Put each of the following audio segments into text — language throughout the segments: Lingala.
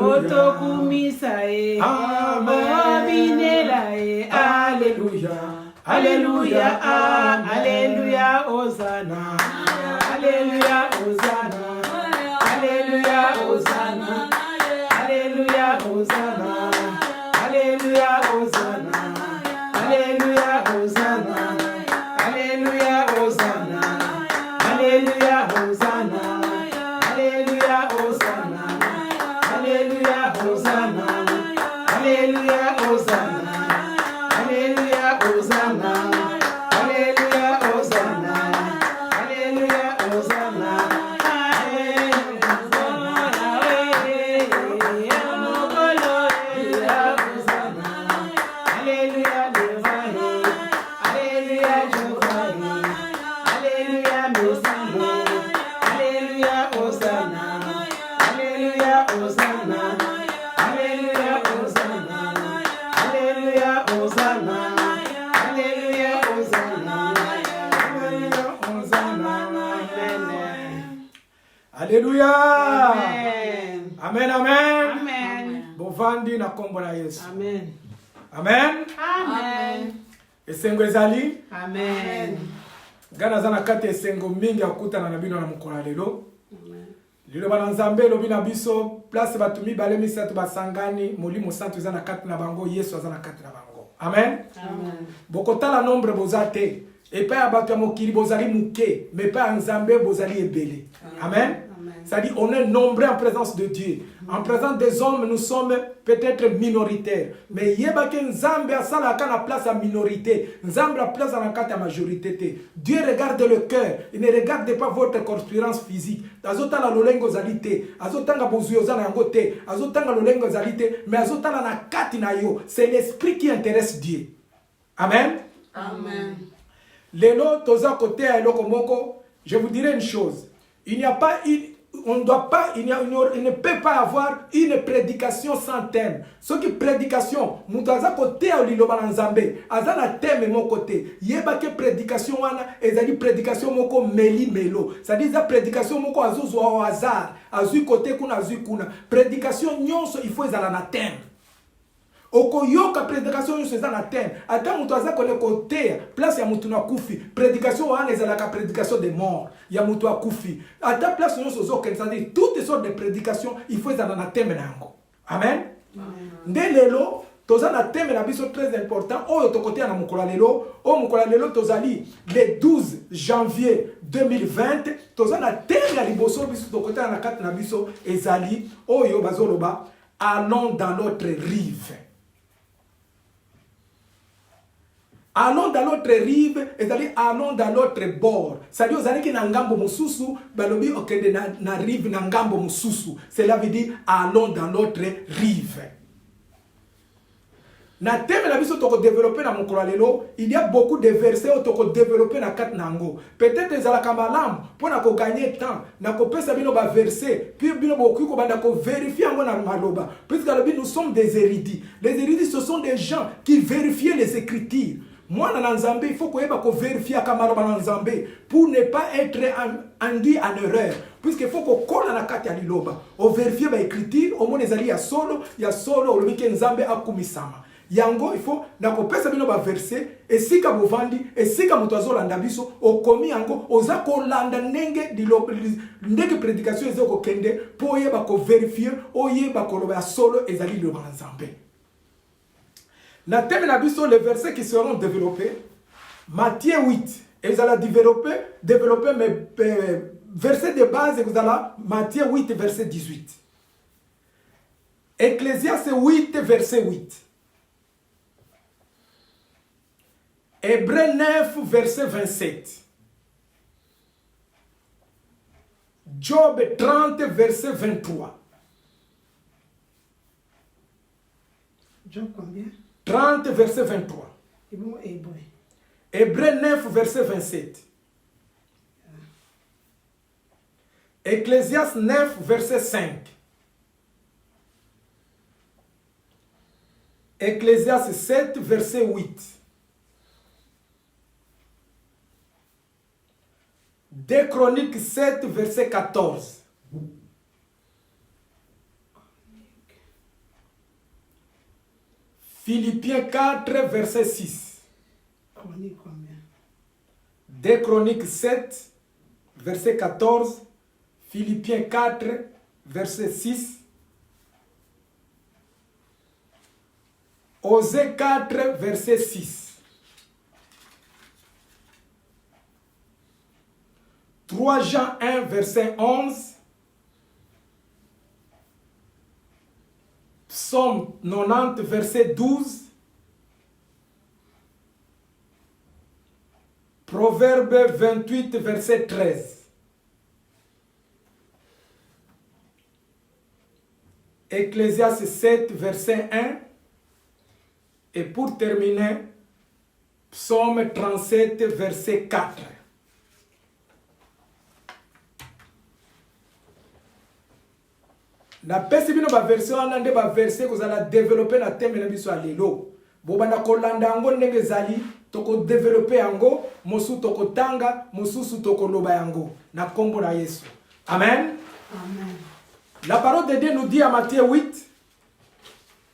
Moto kumisae. Binelae. Alléluia. Alléluia. Alléluia. Hosanna. Alléluia. Hosanna. Alléluia. Hosanna. Alléluia. Hosanna. Alléluia. Hosanna. Alléluia. Hosanna. Alléluia. Hosanna. Alléluia. Hosanna. Alléluia. Hosanna. Alléluia. Hosanna. Alléluia. Hosanna. Alléluia. Hosanna. Alléluia. Hosanna. Alléluia. Hosanna. Alléluia. Amen, amen. Amen. Bovandi na kombo na Yesu. Amen. Amen. Amen. Esengo ezali. Amen. Gana zana kati esengo mingi akutana na bino na mukolo lelo. Amen. Lelo bana nzambe lobi na biso place batumi bale misatu basangani molimo santo zana kati na bango Yesu azana kati na bango. Amen. Amen. Bokotala nombre bozate. Et pas abattu mokili bozali muke, mais pas nzambe bozali ebele. Amen. C'est-à-dire on est nombreux en présence de Dieu. En présence des hommes, nous sommes peut-être minoritaires. Mais yebake nzambe asala kana place à minorité. Nzambe la place à la majorité. Dieu regarde le cœur. Il ne regarde pas votre corpulence physique. Azotala lolengo zalite. Azotanga bozuyozana yangote. Azotanga lolengo zalite. Mais azotala na kati na yo. C'est l'esprit qui intéresse Dieu. Amen. Amen. Lelo toza côté à eloko moko, je vous dirai une chose. Il n'y a pas on ne doit pas, il ne peut pas avoir une prédication sans thème. Ce qui prédication, mutaza côté à liloba nzambe, azana thème mon côté. Yeba ke prédication wana, ezali prédication moko meli melo. Ça dit za prédication moko azuzo au hasard, azu côté kuna azu kuna. Prédication nyonso il faut ezala na thème. Okoyoka prédication yo seza na thème. Ata mutu aza kole côté place ya mutu na kufi. Prédication wana ezalaka prédication de mort. Ya mutu akufi. Ata place yo sozo kenza dit toutes sortes de prédications, il faut ezala na thème nango. Amen. Ndelelo toza na thème na biso très important. Oyo tokotea na mukolo lelo, o mukolo lelo tozali le 12 janvier 2020, toza na thème ya liboso biso tokotea na kati na biso ezali oyo bazoloba allons dans l'autre rive. Allons dans l'autre rive, c'est-à-dire allons dans l'autre bord. C'est-à-dire aux années qui na ngambo mususu, balobi okende na rive na ngambo mususu. Cela veut dire allons dans l'autre rive. Na thème la biso toko développer na mukolo lelo, il y a beaucoup de versets toko développer na kat nango. Peut-être ezalaka malamu pour na ko gagner temps, na ko pesa bino ba verset, puis bino boku ko banda ko vérifier ngo na maloba. Puisque nous sommes des érudits. Les érudits ce sont des gens qui vérifient les écritures. Moi, dans Nzambe, il faut qu'on vérifie à Kamaroba dans Nzambe pour ne pas être induit en erreur. Puisqu'il faut qu'on colle la carte à l'iloba. On vérifie l'écriture, au moins il y a solo, le week-end Nzambe a kumisama. Yango, il faut, qu'on pèse bien nos versets, et si ka bovandi, et si ka mutazo landabiso, au komi yango, oza ko landa nenge ndenge prédication ezoko kende, pour yeba ko vérifier, oyeba ko loba solo ezali le Nzambe. Na thème na biso les versets qui seront développés Matthieu 8 et vous allez développer mes versets de base et vous allez Matthieu 8 verset 18 Ecclésiaste 8 verset 8 Hébreux 9 verset 27 Job 30 verset 23 Job combien? 30 verset 23. Hébreux 9 verset 27. Ecclésiaste 9 verset 5. Ecclésiaste 7 verset 8. 2 Chroniques 7 verset 14. Philippiens 4, verset 6. Chronique combien? 2 Chroniques 7, verset 14. Philippiens 4, verset 6. Osée 4, verset 6. 3 Jean 1, verset 11. Psaume 90, verset 12. Proverbe 28, verset 13. Ecclésiaste 7, verset 1. Et pour terminer, Psaume 37, verset 4. Na pesi bino ba verset wana nde ba verset ko zala développer na thème na biso alelo. Bo bana kolanda yango ndenge zali toko développer yango, mosu toko tanga, mosusu toko loba yango na kombo na Yesu. Amen. Amen. La parole de Dieu nous dit à Matthieu 8,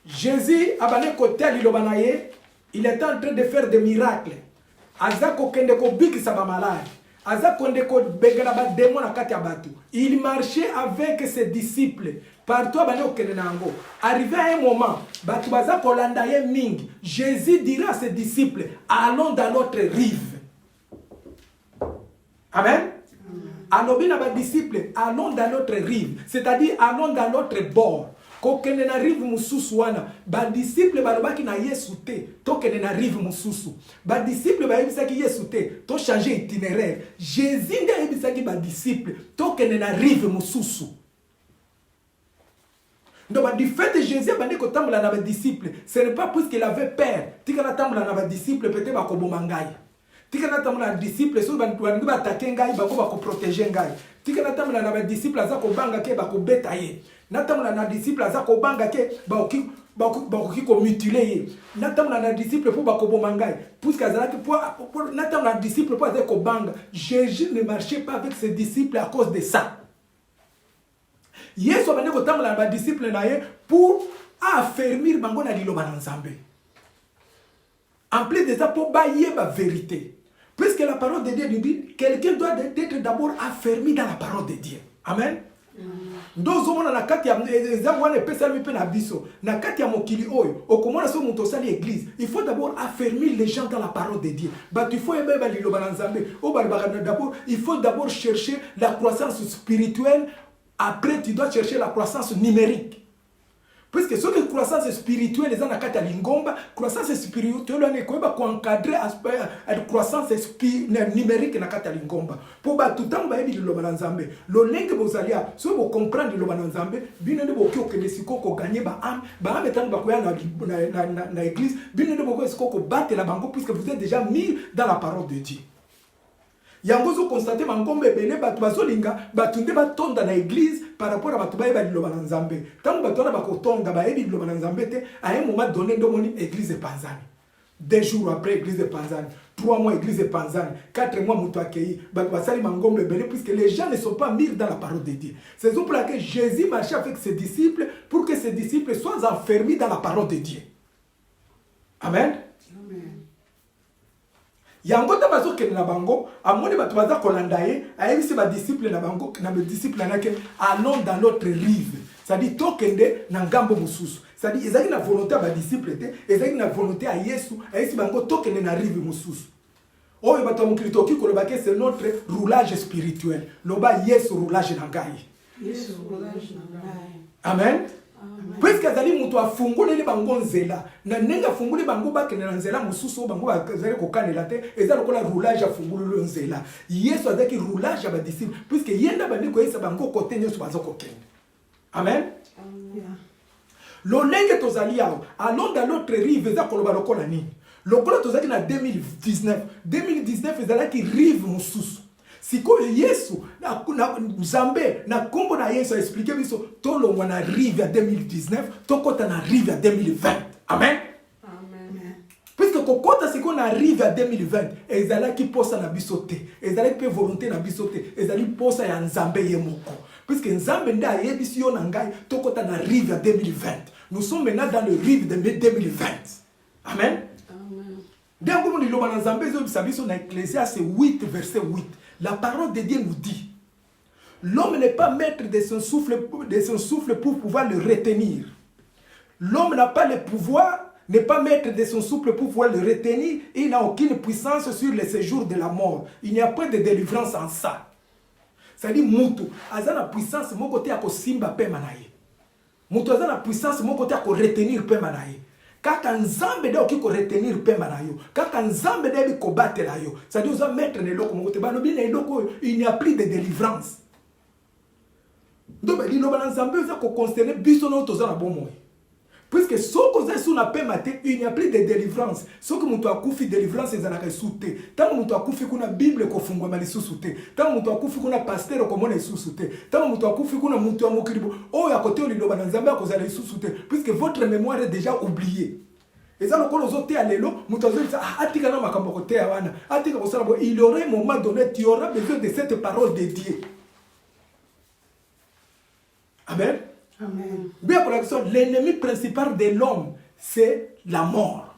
Jésus abane kote liloba na ye, il était en train de faire des miracles. Azako kende ko bikisa ba malade. Azako kende ko begala ba démon na kati ya batu. Il marchait avec ses disciples. Partout abane okende nango. Arrivé à un moment, batu bazako landa ye mingi. Jésus dira à ses disciples, allons dans l'autre rive. Amen. Alobi na ba disciples, allons dans l'autre rive, c'est-à-dire allons dans l'autre bord. Kokende na rive mususu wana, ba disciples balobaki na Yesu te, tokende na rive mususu. Ba disciples ba yebisaki Yesu te, to changer itinéraire. Jésus nde yebisaki ba disciples, tokende na rive mususu. Donc du fait de Jésus bande ko tambola na ba disciples, ce n'est pas parce qu'il avait peur. Tika na tambola na ba disciples peut-être ba ko bomangai. Tika na tambola na disciples so ba attaquer ngai ba ko protéger ngai. Tika na tambola na ba disciples za ko banga ke ba ko beta ye. Na tambola na disciples za ko banga ke ba ko mutiler ye. Na tambola na disciples pour ba ko bomangai. Puisque azala pour na tambola na disciples pour za ko banga. Jésus ne marchait pas avec ses disciples à cause de ça. Yesu abane ko tambola na ba disciples na ye pour affermir bango na liloba na Nzambe. En plus de ça pour bailler la vérité. Puisque la parole de Dieu nous dit, quelqu'un doit être d'abord affermi dans la parole de Dieu. Amen. Ndozo na kati ya ezawana pesa mipe na biso na kati ya mokili oyo okomona so muto sali église, il faut d'abord affermir les gens dans la parole de Dieu. Bah il faut aimer ba liloba na Nzambe. D'abord, il faut d'abord chercher la croissance spirituelle, après tu dois chercher la croissance numérique. Puisque ce que croissance spirituelle est dans la kata lingomba, croissance spirituelle on est quoi encadrer aspect croissance numérique na kata lingomba. Pour ba tout temps ba ebi lo banzambe. Lo lenge bozalia, so bo comprendre lo banzambe, bino de bo kyo kende siko ko gagner ba ame tant ba ko ya na église, bino de bo ko siko ko battre la bango puisque vous êtes déjà mis dans la parole de Dieu. Yango zo constater mangombe bele batu bazolinga batunde batonda na église par rapport à batu ba liloba na Nzambe. Tant batu na bakotonda ba ebi liloba na Nzambe te, à un moment donné ndomoni église Panzani. 2 jours après église Panzani, 3 mois église Panzani, 4 mois mutu akei, batu basali mangombe bele puisque les gens ne sont pas mis dans la parole de Dieu. C'est pour laquelle Jésus marchait avec ses disciples pour que ses disciples soient enfermés dans la parole de Dieu. Amen. Yango ta bazo ke na bango amoni batu baza kolanda ye ayebisi ba disciple na bango na ba disciple na ke allons dans l'autre rive, c'est-à-dire tokende na ngambo mususu, c'est-à-dire ezaki na volonté ba disciple te, ezaki na volonté à Yesu ayebisi bango tokende na rive mususu. Oyo batu mukilito ki koloba ke c'est notre roulage spirituel, loba Yesu roulage na ngai. Yesu roulage na ngai. Amen. Puisque azali mutu afungule bango nzela na nenga fungule bango bakene na nzela mususu bango bazali kokanela te ezali kola roulage afungule nzela. Yesu azaki roulage ya ba disciple puisque yenda bandi ko yesa bango kote nyoso bazoko kende. Amen. Lo lenge tozali awo allons dans l'autre rive za koloba lokola nini. Lokola tozaki na 2019 ezalaki rive mususu. Siko Yesu na Nzambe na kombo na Yesu a expliqué biso tolongwa na rive ya 2019 tokota na rive ya 2020. Amen. Amen. Puisque kokota siko na rive ya 2020 ezalaki posa na biso te, ezalaki pe volonté na biso te, ezali posa ya Nzambe ye moko. Puisque Nzambe nda yebisi yo na ngai tokota na rive ya 2020. Nous sommes maintenant dans le rive de 2020. Amen. Donc, comme nous l'avons dans Ecclésiaste 8, verset 8, la parole de Dieu nous dit, l'homme n'est pas maître de son souffle pour pouvoir le retenir. L'homme n'a pas le pouvoir, n'est pas maître de son souffle pour pouvoir le retenir. Il n'a aucune puissance sur le séjour de la mort. Il n'y a pas de délivrance en ça. C'est-à-dire, Moutou, a la puissance, mon côté à Simba Pemanaye. Moutou a la puissance, mon côté à retenir Pemanaye. Kaka nzambe de okiko retenir pemba na yo, kaka nzambe de bi kobattre la yo, ça dit oza mettre ne loko mokote ba lobi na loko, il n'y a plus de délivrance. Donc il no ba nzambe oza ko concerner biso no toza na bon moy. Puisque soko za sou na pemba te, il n'y a plus de délivrance. Soko mutu akufi délivrance ezalaka soute. Tant mutu akufi kuna Bible ko fungwa mali soute. Tant mutu akufi kuna pasteur ko mona soute. Tant mutu akufi kuna mutu wa mokiribo. Oh ya kote oliloba na nzambe ko zala soute. Puisque votre mémoire est déjà oubliée. Et ça le kolo zote alelo, mutu azoza atika na makambo kote ya wana. Atika ko sala bo, il aurait un moment donné, tu auras besoin de cette parole de Dieu. Amen. Amen. Bien pour la question, l'ennemi principal de l'homme, c'est la mort.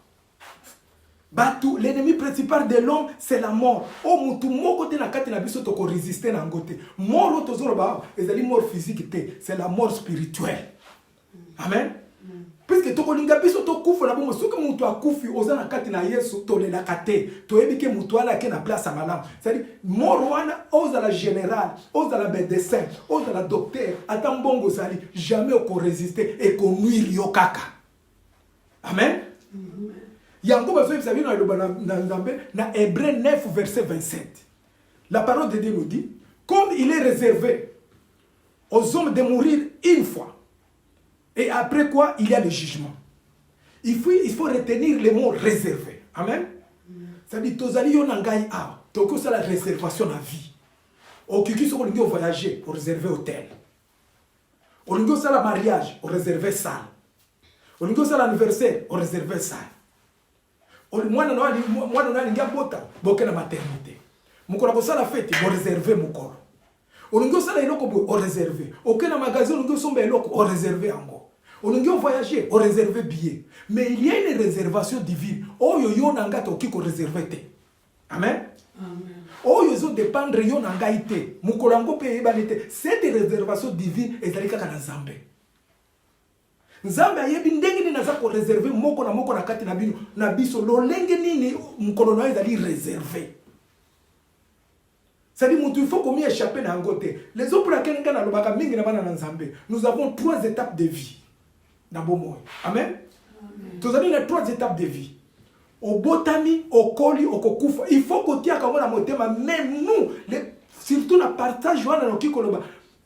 Batou, l'ennemi principal de l'homme, c'est la mort. Oh, mutu moko te na kati na biso to ko résister na ngote. Mort to zoro ba, ezali mort physique te, c'est la mort spirituelle. Amen. Puisque to kolinga biso to kufa na bomo, soki mutu akufi oza na kati na Yesu to le la kate, to ebike mutu ala ke na place à malam. C'est-à-dire mort wana oza la général, oza la médecin, oza la docteur, atan bongo sali, jamais ko résister et ko nuire yo kaka. Amen. Yango bazo bisabi na loba na Nzambe na Hébreux 9 verset 27. La parole de Dieu nous dit, comme il est réservé aux hommes de mourir une fois, et après quoi, il y a le jugement. Il faut retenir les mots réservés. Amen. C'est-à-dire, tozali yo nangai a, toko ça la réservation à vie. Au kiki so kolingi voyager, au réserver hôtel. Au lingo ça la mariage, au réserver salle. Au lingo ça l'anniversaire, au réserver salle. Au mwana na linga bota, boke na maternité. Mukora ko sala fête, au réserver mukoro. Au lingo ça la iloko au réserver. Au na magasin lingo sombe iloko au réserver encore. On a voyagé, on réservé billet. Mais il y a une réservation divine. Oh yo yo nanga to kiko réservé. Amen. Amen. Oh yo zo dépendre yo nanga ite. Mukolango pe ebanite. Cette réservation divine est allée kaka na Nzambe. Nzambe ayebi ndenge ni naza ko réserver moko na kati na bino na biso lo lenge nini mukolo na ezali réservé. C'est-à-dire, il faut qu'on y échappe dans le côté. Les autres, nous avons 3 étapes de vie. Dans le monde. Amen. Nous avons les 3 étapes de vie. Au botami, au koli, au kokufa. Il faut qu'on tienne comme on a même nous, surtout la partage,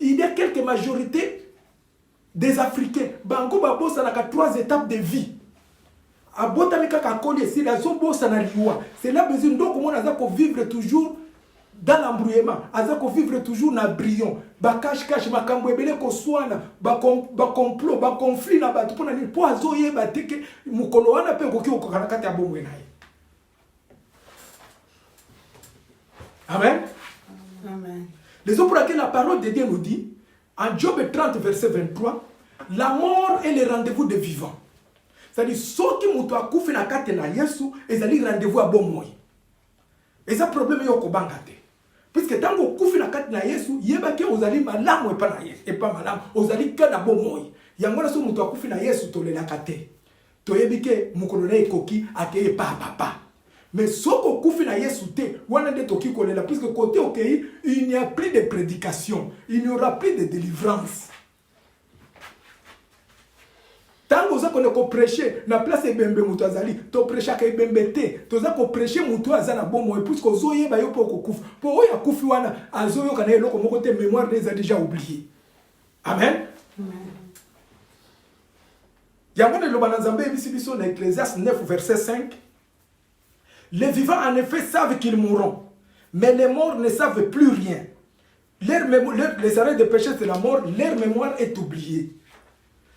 il y a quelques majorités des Africains. Bango babo, ça n'a que 3 étapes de vie. A botami kaka koli, c'est la zone bossa na liwa. C'est là besoin donc on a vivre toujours dans l'embrouillement, azako vivre toujours na brillant, ba cache makambo ebele ko swana, ba complot, ba conflit na batu pona ni po azoye ba teke mukolo wana pe koki okokana kati ya bomwe na ye. Amen. Amen. Les autres pour laquelle la parole de Dieu nous dit en Job 30 verset 23, la mort est le rendez-vous des vivants. C'est-à-dire soki mutu akufi na kati na Yesu ezali rendez-vous à bomwe. Et ça problème yo ko bangate. Puisque tant que kufi na kati na Yesu, yebake ozali malamu et pas na Yesu, et pas malamu, ozali kana bomoi. Yangola so mutu akufi na Yesu to le nakate. To yebike mukolo na ekoki akeye papa. Mais soko kufi na Yesu te, wana de toki kolela puisque côté okei, il n'y a plus de prédication, il n'y aura plus de délivrance. Tant que vous avez prêché, na place ebembe mutu azali, to prêcher ka ebembe te, to za ko prêcher mutu azana bomo puisque ozoye ba yo po ko kufu. Po oya kufi wana azoyo kana eloko moko te mémoire les a déjà oublié. Amen. Yangone lo banazambe biso na Ecclésiaste 9 verset 5. Les vivants en effet savent qu'ils mourront, mais les morts ne savent plus rien. Les arrêts de péché c'est la mort, leur mémoire est oubliée.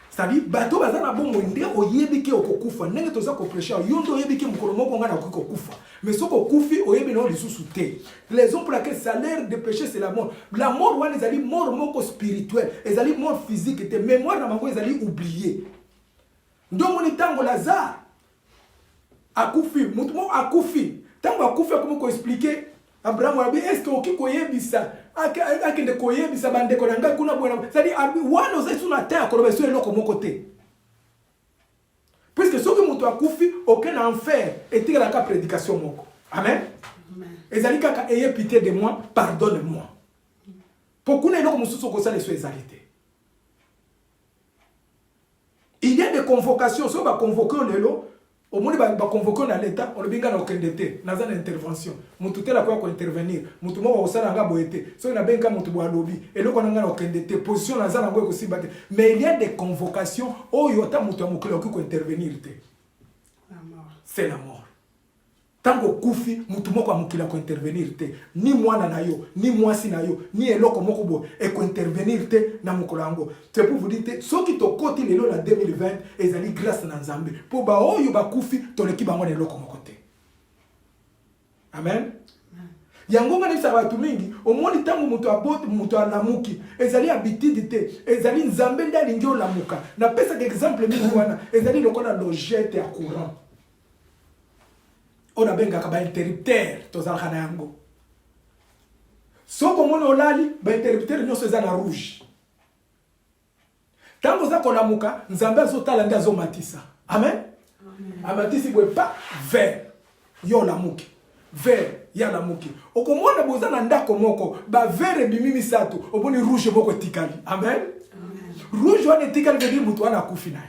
C'est-à-dire, bato bazana bongo nde oyebike okokufa ndenge toza ko prêcher yondo oyebike mukolo moko ngana okokufa mais soko kufi oyebi no lisusu te. Les hommes pour laquelle salaire de péché c'est la mort. La mort wana ezali mort moko spirituelle, ezali mort physique te mémoire na mango ezali oublié. Ndongo ni tango Lazare akufi mutu mo akufi tango akufi comme ko expliquer Abraham abi est-ce que okiko yebisa akende koyebisa bandeko na ngai kuna bwana c'est-à-dire wana oza sur la terre koloba sur eloko moko te puisque soki mutu akufi aucun enfer etikala ka prédication moko amen ezali kaka ayez pitié de moi pardonne-moi pokuna eloko mosusu okosala eso ezali te. Il y a des convocations, si on va convoquer au moins va convoquer dans l'État, on le binga na okendete, na zana intervention. Mutu tela kwa ko intervenir, mutu mo ko sala nga boete. So na benga mutu bo lobby, et le kona nga na okendete, position na zana ngo ko sibate. Mais il y a des convocations où yota mutu amukelo ko intervenir te. La mort. C'est la mort. Tango kufi mutu moko amukila ko intervenir te. Ni mwana na yo, ni mwasi na yo, ni eloko moko bo e ko intervenir te na mukolo yango. C'est pour vous dire ce qui to koti lelo na 2020 ezali grâce na Nzambe. Po ba oyo ba kufi to leki bango na eloko moko te. Amen. Yango ngana bisa batu mingi omoni tango mutu abote mutu alamuki ezali habitude te ezali Nzambe ndali ngio lamuka. Na pesa exemple mingi wana ezali lokola logette ya courant. On a bien un interrupteur, tous les gens. Si on a un interrupteur, nous sommes en rouge. Tant que nous avons un nous avons matissa. Amen. Amatisi ne pas vert. Yo la mouki. Vert, ya la mouki. Au comment on a besoin d'un ndako moko, ba vert et bimimi sato, au bon rouge moko tikali. Amen. Rouge on est tikali veut dire mutu ana kufina.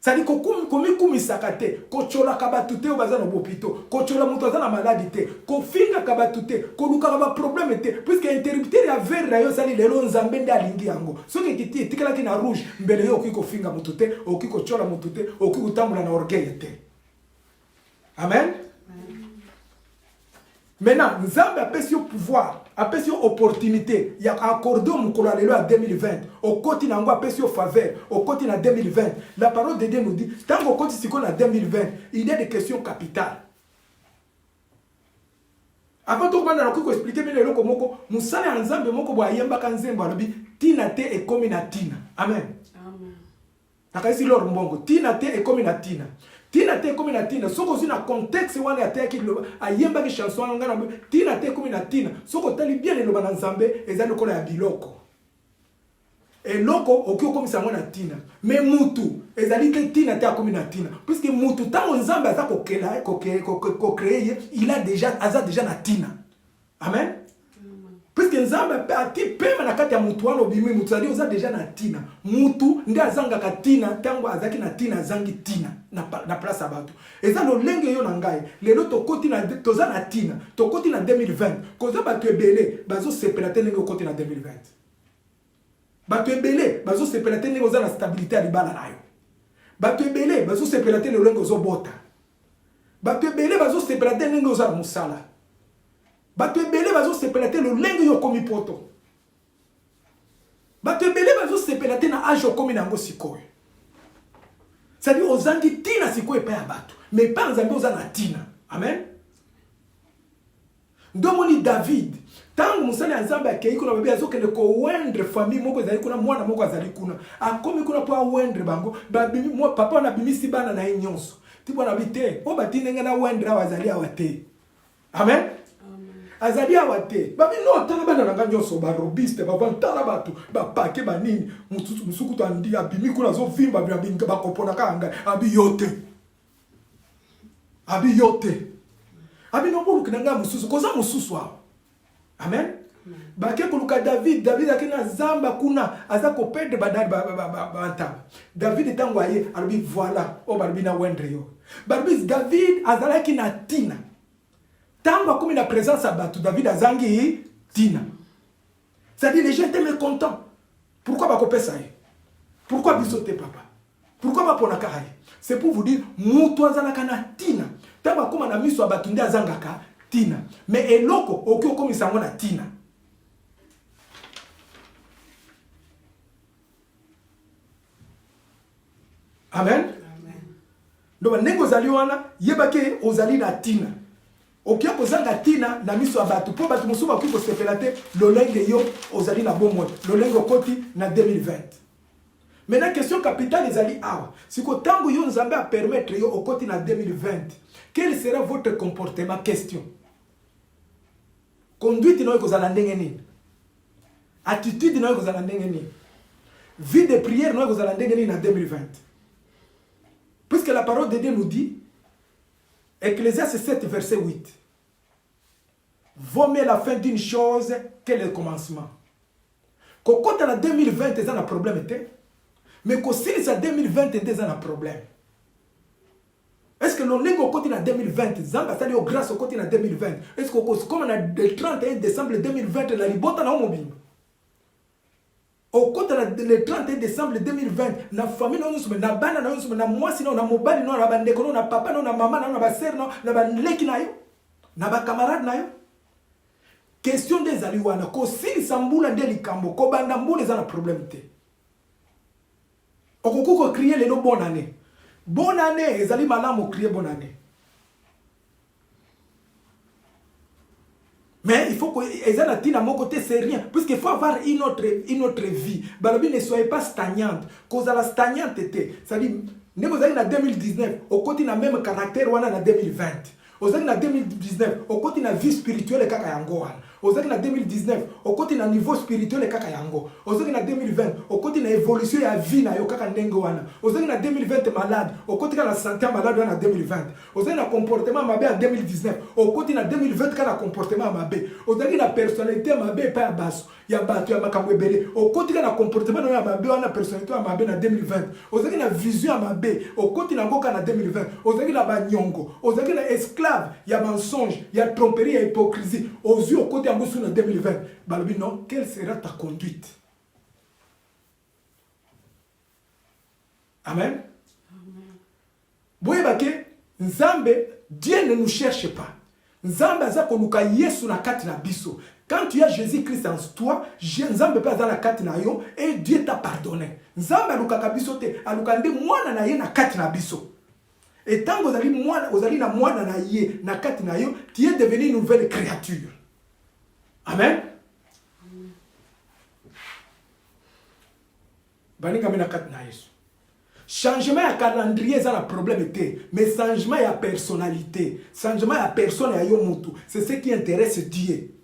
Ça dit que comme sakate, ko chola kabatute o bazana bopito, ko chola mutu azana maladie te, ko finga kabatute, ko luka ba problème te, puisque interrupteur ya vert rayo sali lelo Nzambe nda lingi yango. Soki kiti tikala ki na rouge, mbele yo kiko finga mutu te, o kiko chola mutu te, o kiko tambula na orgueil te. Amen. Maintenant, Nzambe a pesi pouvoir, a pesi opportunité, il y a accordé au mukolo lelo à 2020, au côté nango a pesi faveur, au côté na 2020. La parole de Dieu nous dit, tant qu'au côté siko na 2020, il y a des questions capitales. Avant tout le monde a expliqué bien le komoko, musala Nzambe moko bo ayemba kanzemba lobi, tina te e komi na tina. Amen. Amen. Nakaisi lor mbongo, tina te e komi na tina. Tina te comme na tina soko zina contexte wana ya ki lo ayemba ki chanson ngana tina te comme na tina soko tali bien le bana Nzambe ezali kola ya biloko et loko okyo comme ça na tina mais mutu ezali te tina te comme na tina puisque mutu tango Nzambe aza ko créer il a déjà na tina. Amen. Puisque Nzambe ati pema na kati ya mutu wana obimi mutu ali oza déjà na tina mutu ndi azanga ka tina tango azaki na tina azangi tina na place abatu eza lo lenge yo na ngai lelo tokoti na toza na tina tokoti na 2020 koza batu ebele bazo sepelate ndenge okoti na 2020 batu ebele bazo sepelate ndenge oza na stabilité ya libala na yo batu ebele bazo sepelate lo lenge ozo bota batu ebele bazo sepelate ndenge oza na musala bato ebele bazo sepelate lo lenge yo komi poto bato ebele bazo sepelate na age komi nango sikoyo c'est-à-dire ozangi tina sikoyo epai ya bato mais pas Nzambe oza na tina. Amen. Ndomoni David tango musala ya Nzambe akei kuna bebe azokende ko wendre famille moko ezali kuna mwana moko azali kuna akomi kuna po wendre bango babimi mo papa na bimisi bana na nyonso ti bona bite o batinenga na wendre awazali awate. Amen. Azali awate babi no tala bana nanga nyonso ba robiste ba vantala batu ba pake ba nini musuku to andi abimi kuna zo vimba binga ba kopona kanga abi yote abi no bulu kinanga mususu koza mususu wao. Amen. Bake kuluka David akina zamba kuna azako pede badari ba David tango aye albi voilà o barbi na wendre yo barbi David azalaki na tina tango comme la présence à Batu David azangi tina. C'est-à-dire les gens étaient mécontents. Pourquoi ba kopé ça? Pourquoi bisote papa? Pourquoi ba pona karaye? C'est pour vous dire mutu azalaka na tina. Tango comme na miso Batu ndi azangaka tina. Mais eloko okyo comme ça na tina. Amen. Donc nego zali wana yebake ozali na tina. Ok, kozanga tina na miso abatu po batu musuba ko sepelate lolenge yo ozali na bomoi lolenge okoti na 2020 Maintenant, question capitale, les alliés. Si vous avez Nzambe à permettre au côté en 2020, quel sera votre comportement? Question. Conduite, non, vous allez attitude, non, vous allez vie de prière, non, vous allez en 2020. Puisque la parole de Dieu nous dit, Ecclésiaste 7, verset 8. Vaut mieux la fin d'une chose que le commencement. Quand on a 2020, c'est un problème. Mais quand c'est en 2020, c'est un problème. Est-ce que l'on est au côté en 2020, Zamba c'est grâce au côté en 2020. Est-ce que comme on a le 31 décembre 2020, la libota na mobile. Au côté le 31 décembre 2020, na famille nous na bana nous na moi sinon na mobile non na bandeko na papa non na maman non na ba sœur non na ba leki na yo na ba camarade na yo. Question des aliwana ko si sambula de likambo ko banda mbule za na problème te. Okuko crier le bonne année. Bonne année, les alliés malades crier bonne année. Mais il faut que les alliés à mon côté c'est rien, puisqu'il faut avoir une autre vie. Balobi ne soyez pas stagnante. Cause à la stagnante était, c'est-à-dire, vous allez en 2019, au côté na même caractère ou en 2020. Vous allez en 2019, au côté na vie spirituelle kaka yango. Vous allez en 2019, au côté na niveau spirituel kaka yango. Vous allez en 2020, au côté na évolution ya vie na yo kaka ndengo wana. Vous allez en 2020 malade, au côté na santé malade en 2020. Vous allez en comportement mabé en 2019, au côté na 2020 kana comportement mabé. Vous allez na personnalité mabé pas basso. Ya batu ya makambo ebele. Au côté na comportement na mabé wana personnalité mabé na 2020. Vous allez na vision mabé, au côté na ngoka na 2020. Vous allez na banyongo, vous allez na esclave, ya mensonge, ya tromperie, ya hypocrisie. Aux yeux au côté en 2020, Balobi non, quelle sera ta conduite? Amen. Boye bake, Nzambe, Dieu ne nous cherche pas. Nzambe aza koluka Yesu na kati na biso. Quand tu as Jésus-Christ en toi, Nzambe pe aza na kati na yo et Dieu t'a pardonné. Nzambe aluka biso te, aluka nde mwana na ye na kati na biso. Et tant que vous allez na mwana na ye na kati na yo, tu es devenu une nouvelle créature. Amen. Baninga mena kat na Yesu. Changement ya calendrier ça un problème était, mais changement ya personnalité, changement ya personne ya yo mutu, c'est ce qui intéresse Dieu.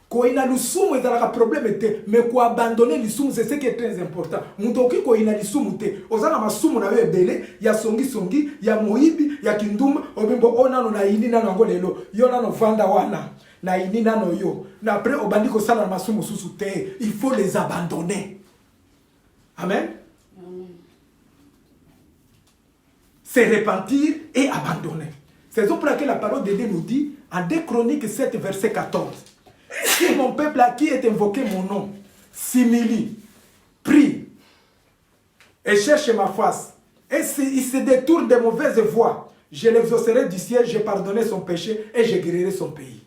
Ko ina lusumu ezala problème était, mais ko abandonner lusumu c'est ce qui est très important. Mutoki ko ina lusumu te, ozana masumu na yo ebele, ya songi, ya moibi, ya kinduma, obimbo onano na ini nano ngo lelo, yo nano vanda wana. Na ini nano yo. Na après obandi ko sala masumu susu te, il faut les abandonner. Amen. Se repentir et abandonner. C'est pour laquelle la parole de Dieu nous dit en 2 Chroniques 7 verset 14. Si mon peuple à qui est invoqué mon nom s'humilie, prie et cherche ma face, et il se détourne de mauvaises voies, je l'exaucerai du ciel, je pardonnerai son péché et je guérirai son pays.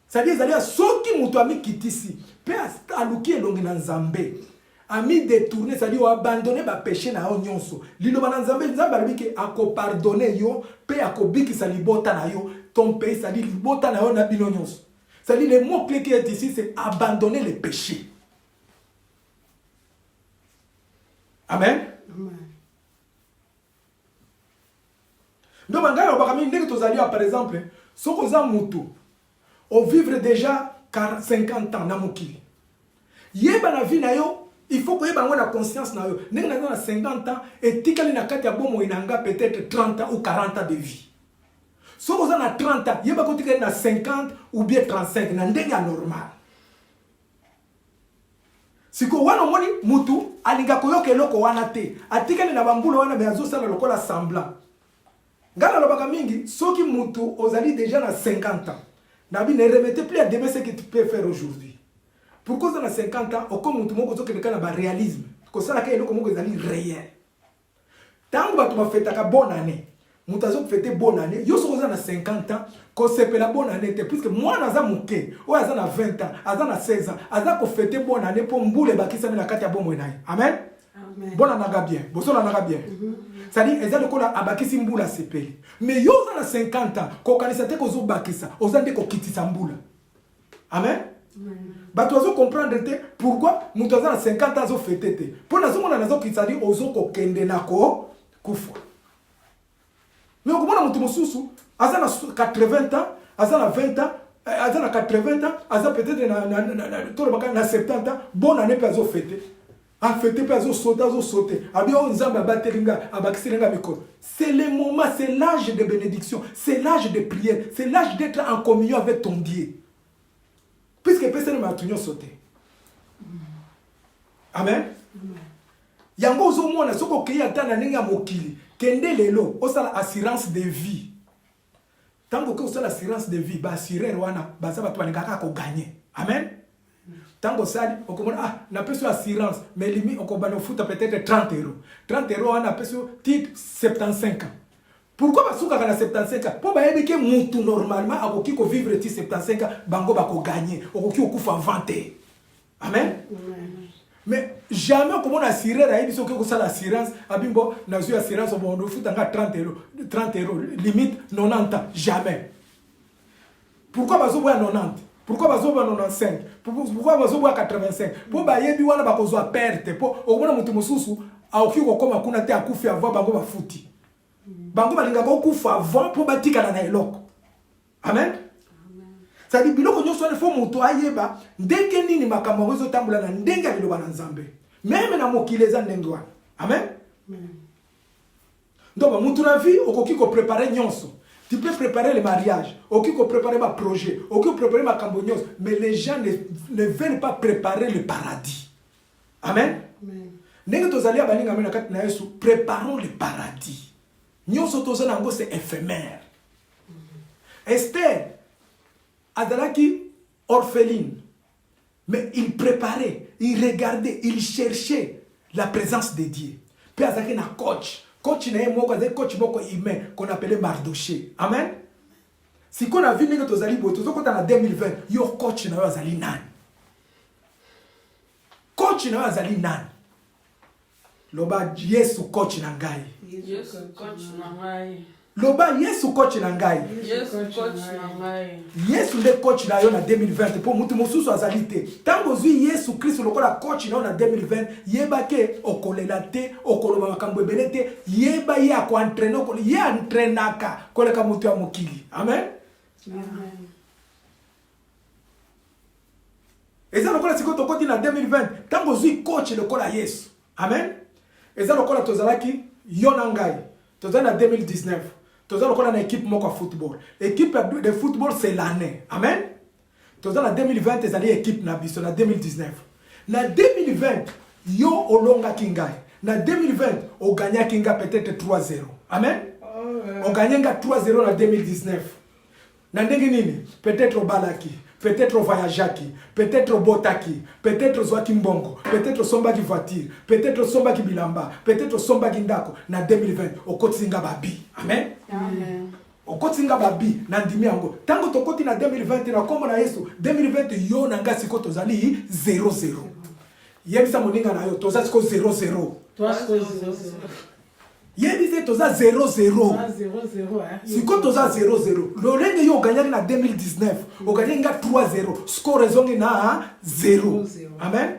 C'est-à-dire, ceux qui m'ont mis quitté ici, peut aluki elongi na Nzambe, ami détourné, c'est-à-dire abandonner ba péché na yo nyonso. Lilo ba Nzambe, Nzambe alibiki ako pardonner yo, pe ako biki sa libota na yo, ton pays, c'est-à-dire libota na yo na bino nyonso. C'est-à-dire le mot clé qui est ici, c'est abandonner les péchés. Amen. Donc, par exemple, si vous avez mutu, on vivre déjà 50 ans dans mokili. Yeba na vie na yo, il faut que yeba ngona conscience na yo. Ndenge na 50 ans et tikali na kati ya bomo inanga peut-être 30 ans ou 40 ans de vie. Si vous avez 30 ans, yeba ko tikali na 50 ou bien 35 na ndenge normal. Siko wana moni mutu alinga koyoka eloko wana te. Atikali na bambula wana beazo sala lokola semblant. Ngala lobaka mingi, soki mutu ozali déjà na 50 ans. Nabi ne remettez plus à demain ce que tu peux faire aujourd'hui. Pourquoi dans 50 ans, au mutu moko zo keleka na ba réalisme. Ko sala ka eloko moko ezali réel. Tango batu ba fetaka bonne année. Mutu azo fêter bonne année. Yo so na 50 ans, ko sepela bonne année te puisque moi naza muke, o aza na 20 ans, aza na 16 ans, aza ko fêter bonne année pour mbule bakisa na kati ya bomo nayi. Amen. Amen. Bonne naga bien. Bosola naga bien. C'est-à-dire, ils ont le abakisi mbula sepeli. Mais yo na 50 ans, ko kanisa te ko zo bakisa, ozande ko kitisa mbula. Amen. bato bazo comprendre te pourquoi moto aza na 50 ans azofete te mpo nazomona nazokitisa di ozokokende nako kufa mais okomona moto mosusu aza na 80 ans aza na 20 ans aza na 80 ans aza peut-être na 70 ans bonne année mpe azofete afete mpe azosaute abi oyo nzambe abateli nga abakiseli nga mikolo. C'est le moment, c'est l'âge de bénédiction, c'est l'âge de prière, c'est l'âge d'être en communion avec ton Dieu. Puisque personne ne m'a tout sauté. Amen. Yango ozomona soko keya tana ninga mokili kende lelo osala assurance de vie. Tango que osala assurance de vie ba assurer wana baza bato balingaka ko gagner. Amen. Tango sali okomona na peso assurance mais limi okobana futa peut-être 30 euros. 30 euros wana peso titre 75 ans. Pourquoi basuka kana 75 ans? Pour bayebi ke mutu normalement akoki ko vivre ti 75 ans bango bako gagner okoki okufa vente. Amen. Mais jamais comme on assuré la émission que ça l'assurance abimbo na eu assurance bon on fout nga 30 euros limite 90 ans jamais. Pourquoi bazo boya 90? Pourquoi bazo boya 95? Pourquoi bazo boya 85? Pour bayebi wana bakozo a perte pour okomona mutu mususu aoki ko koma kuna te akufi avant bango ba futi. Bango balinga ko kufa avant pour batika na eloko. Amen. Ça dit biloko nyoso ne fo moto ayeba ndenge nini makambo ngozo tambula na ndenge ya biloba na nzambe même na mokili eza ndenge wana. Amen. Donc mutu na vie okoki ko préparer nyonso. Tu peux préparer le mariage, okoki ko préparer ma projet, okoki ko préparer makambo nyonso, mais les gens ne veulent pas préparer le paradis. Amen. Ndenge tozali abaninga mena kati na Yesu, préparons le paradis. Nyonso tozana ngo c'est éphémère. Esther Adalaki orpheline, mais il préparait, il regardait, il cherchait la présence de Dieu. Puis Azaki na coach na moko, coach moko humain qu'on appelait Mardoché. Amen. Si qu'on a vu que tozali boto, so kota na 2020, yo coach na yo azali nan. Coach na yo azali nan. Loba Yesu coach na ngai. Yesu coach na ngai. Loba Yesu coach na ngai. Yesu coach na ngai. Yesu nde coach na yo na 2020 pour mutu mosusu azali te. Tango zui Yesu Kristo lokola coach na yo na 2020, yeba ke okolela te, okoloba makambo ebele te, yeba ye ako entraîner ko ye entraînaka koleka mutu ya mokili. Amen. Amen. Eza lokola siko tokoti na 2020, tango zui coach lokola Yesu. Amen. Eza lokola tozalaki yo na ngai. Tozali na 2019. Tozali lokola na équipe moko football. Équipe de football c'est l'année. Amen. Tozali na 2020 ezali équipe na biso na 2019. Na 2020 yo olonga kingai. Na 2020 o gagna kinga peut-être 3-0. Amen. O gagna 3-0 na 2019. Na ndenge nini? Peut-être o balaki, peut-être o voyageaki, peut-être o botaki, peut-être o zwaki mbongo, peut-être o sombaki voiture, peut-être o sombaki bilamba, peut-être o sombaki ndako na 2020 o kotinga babi. Amen. Amen. O kotinga babi na ndimi yango. Tango tokoti na 2020 na kombo na Yesu, 2020 yo na ngasi ko tozali 0-0. Yebisa moninga na yo tozali ko 0-0. Toi c'est 0-0. Yebisa toza 0-0. 0-0 hein. Si quand toza 0-0, lolenge yo gagné na 2019, o gagné nga 3-0, score zongi na 0. Amen.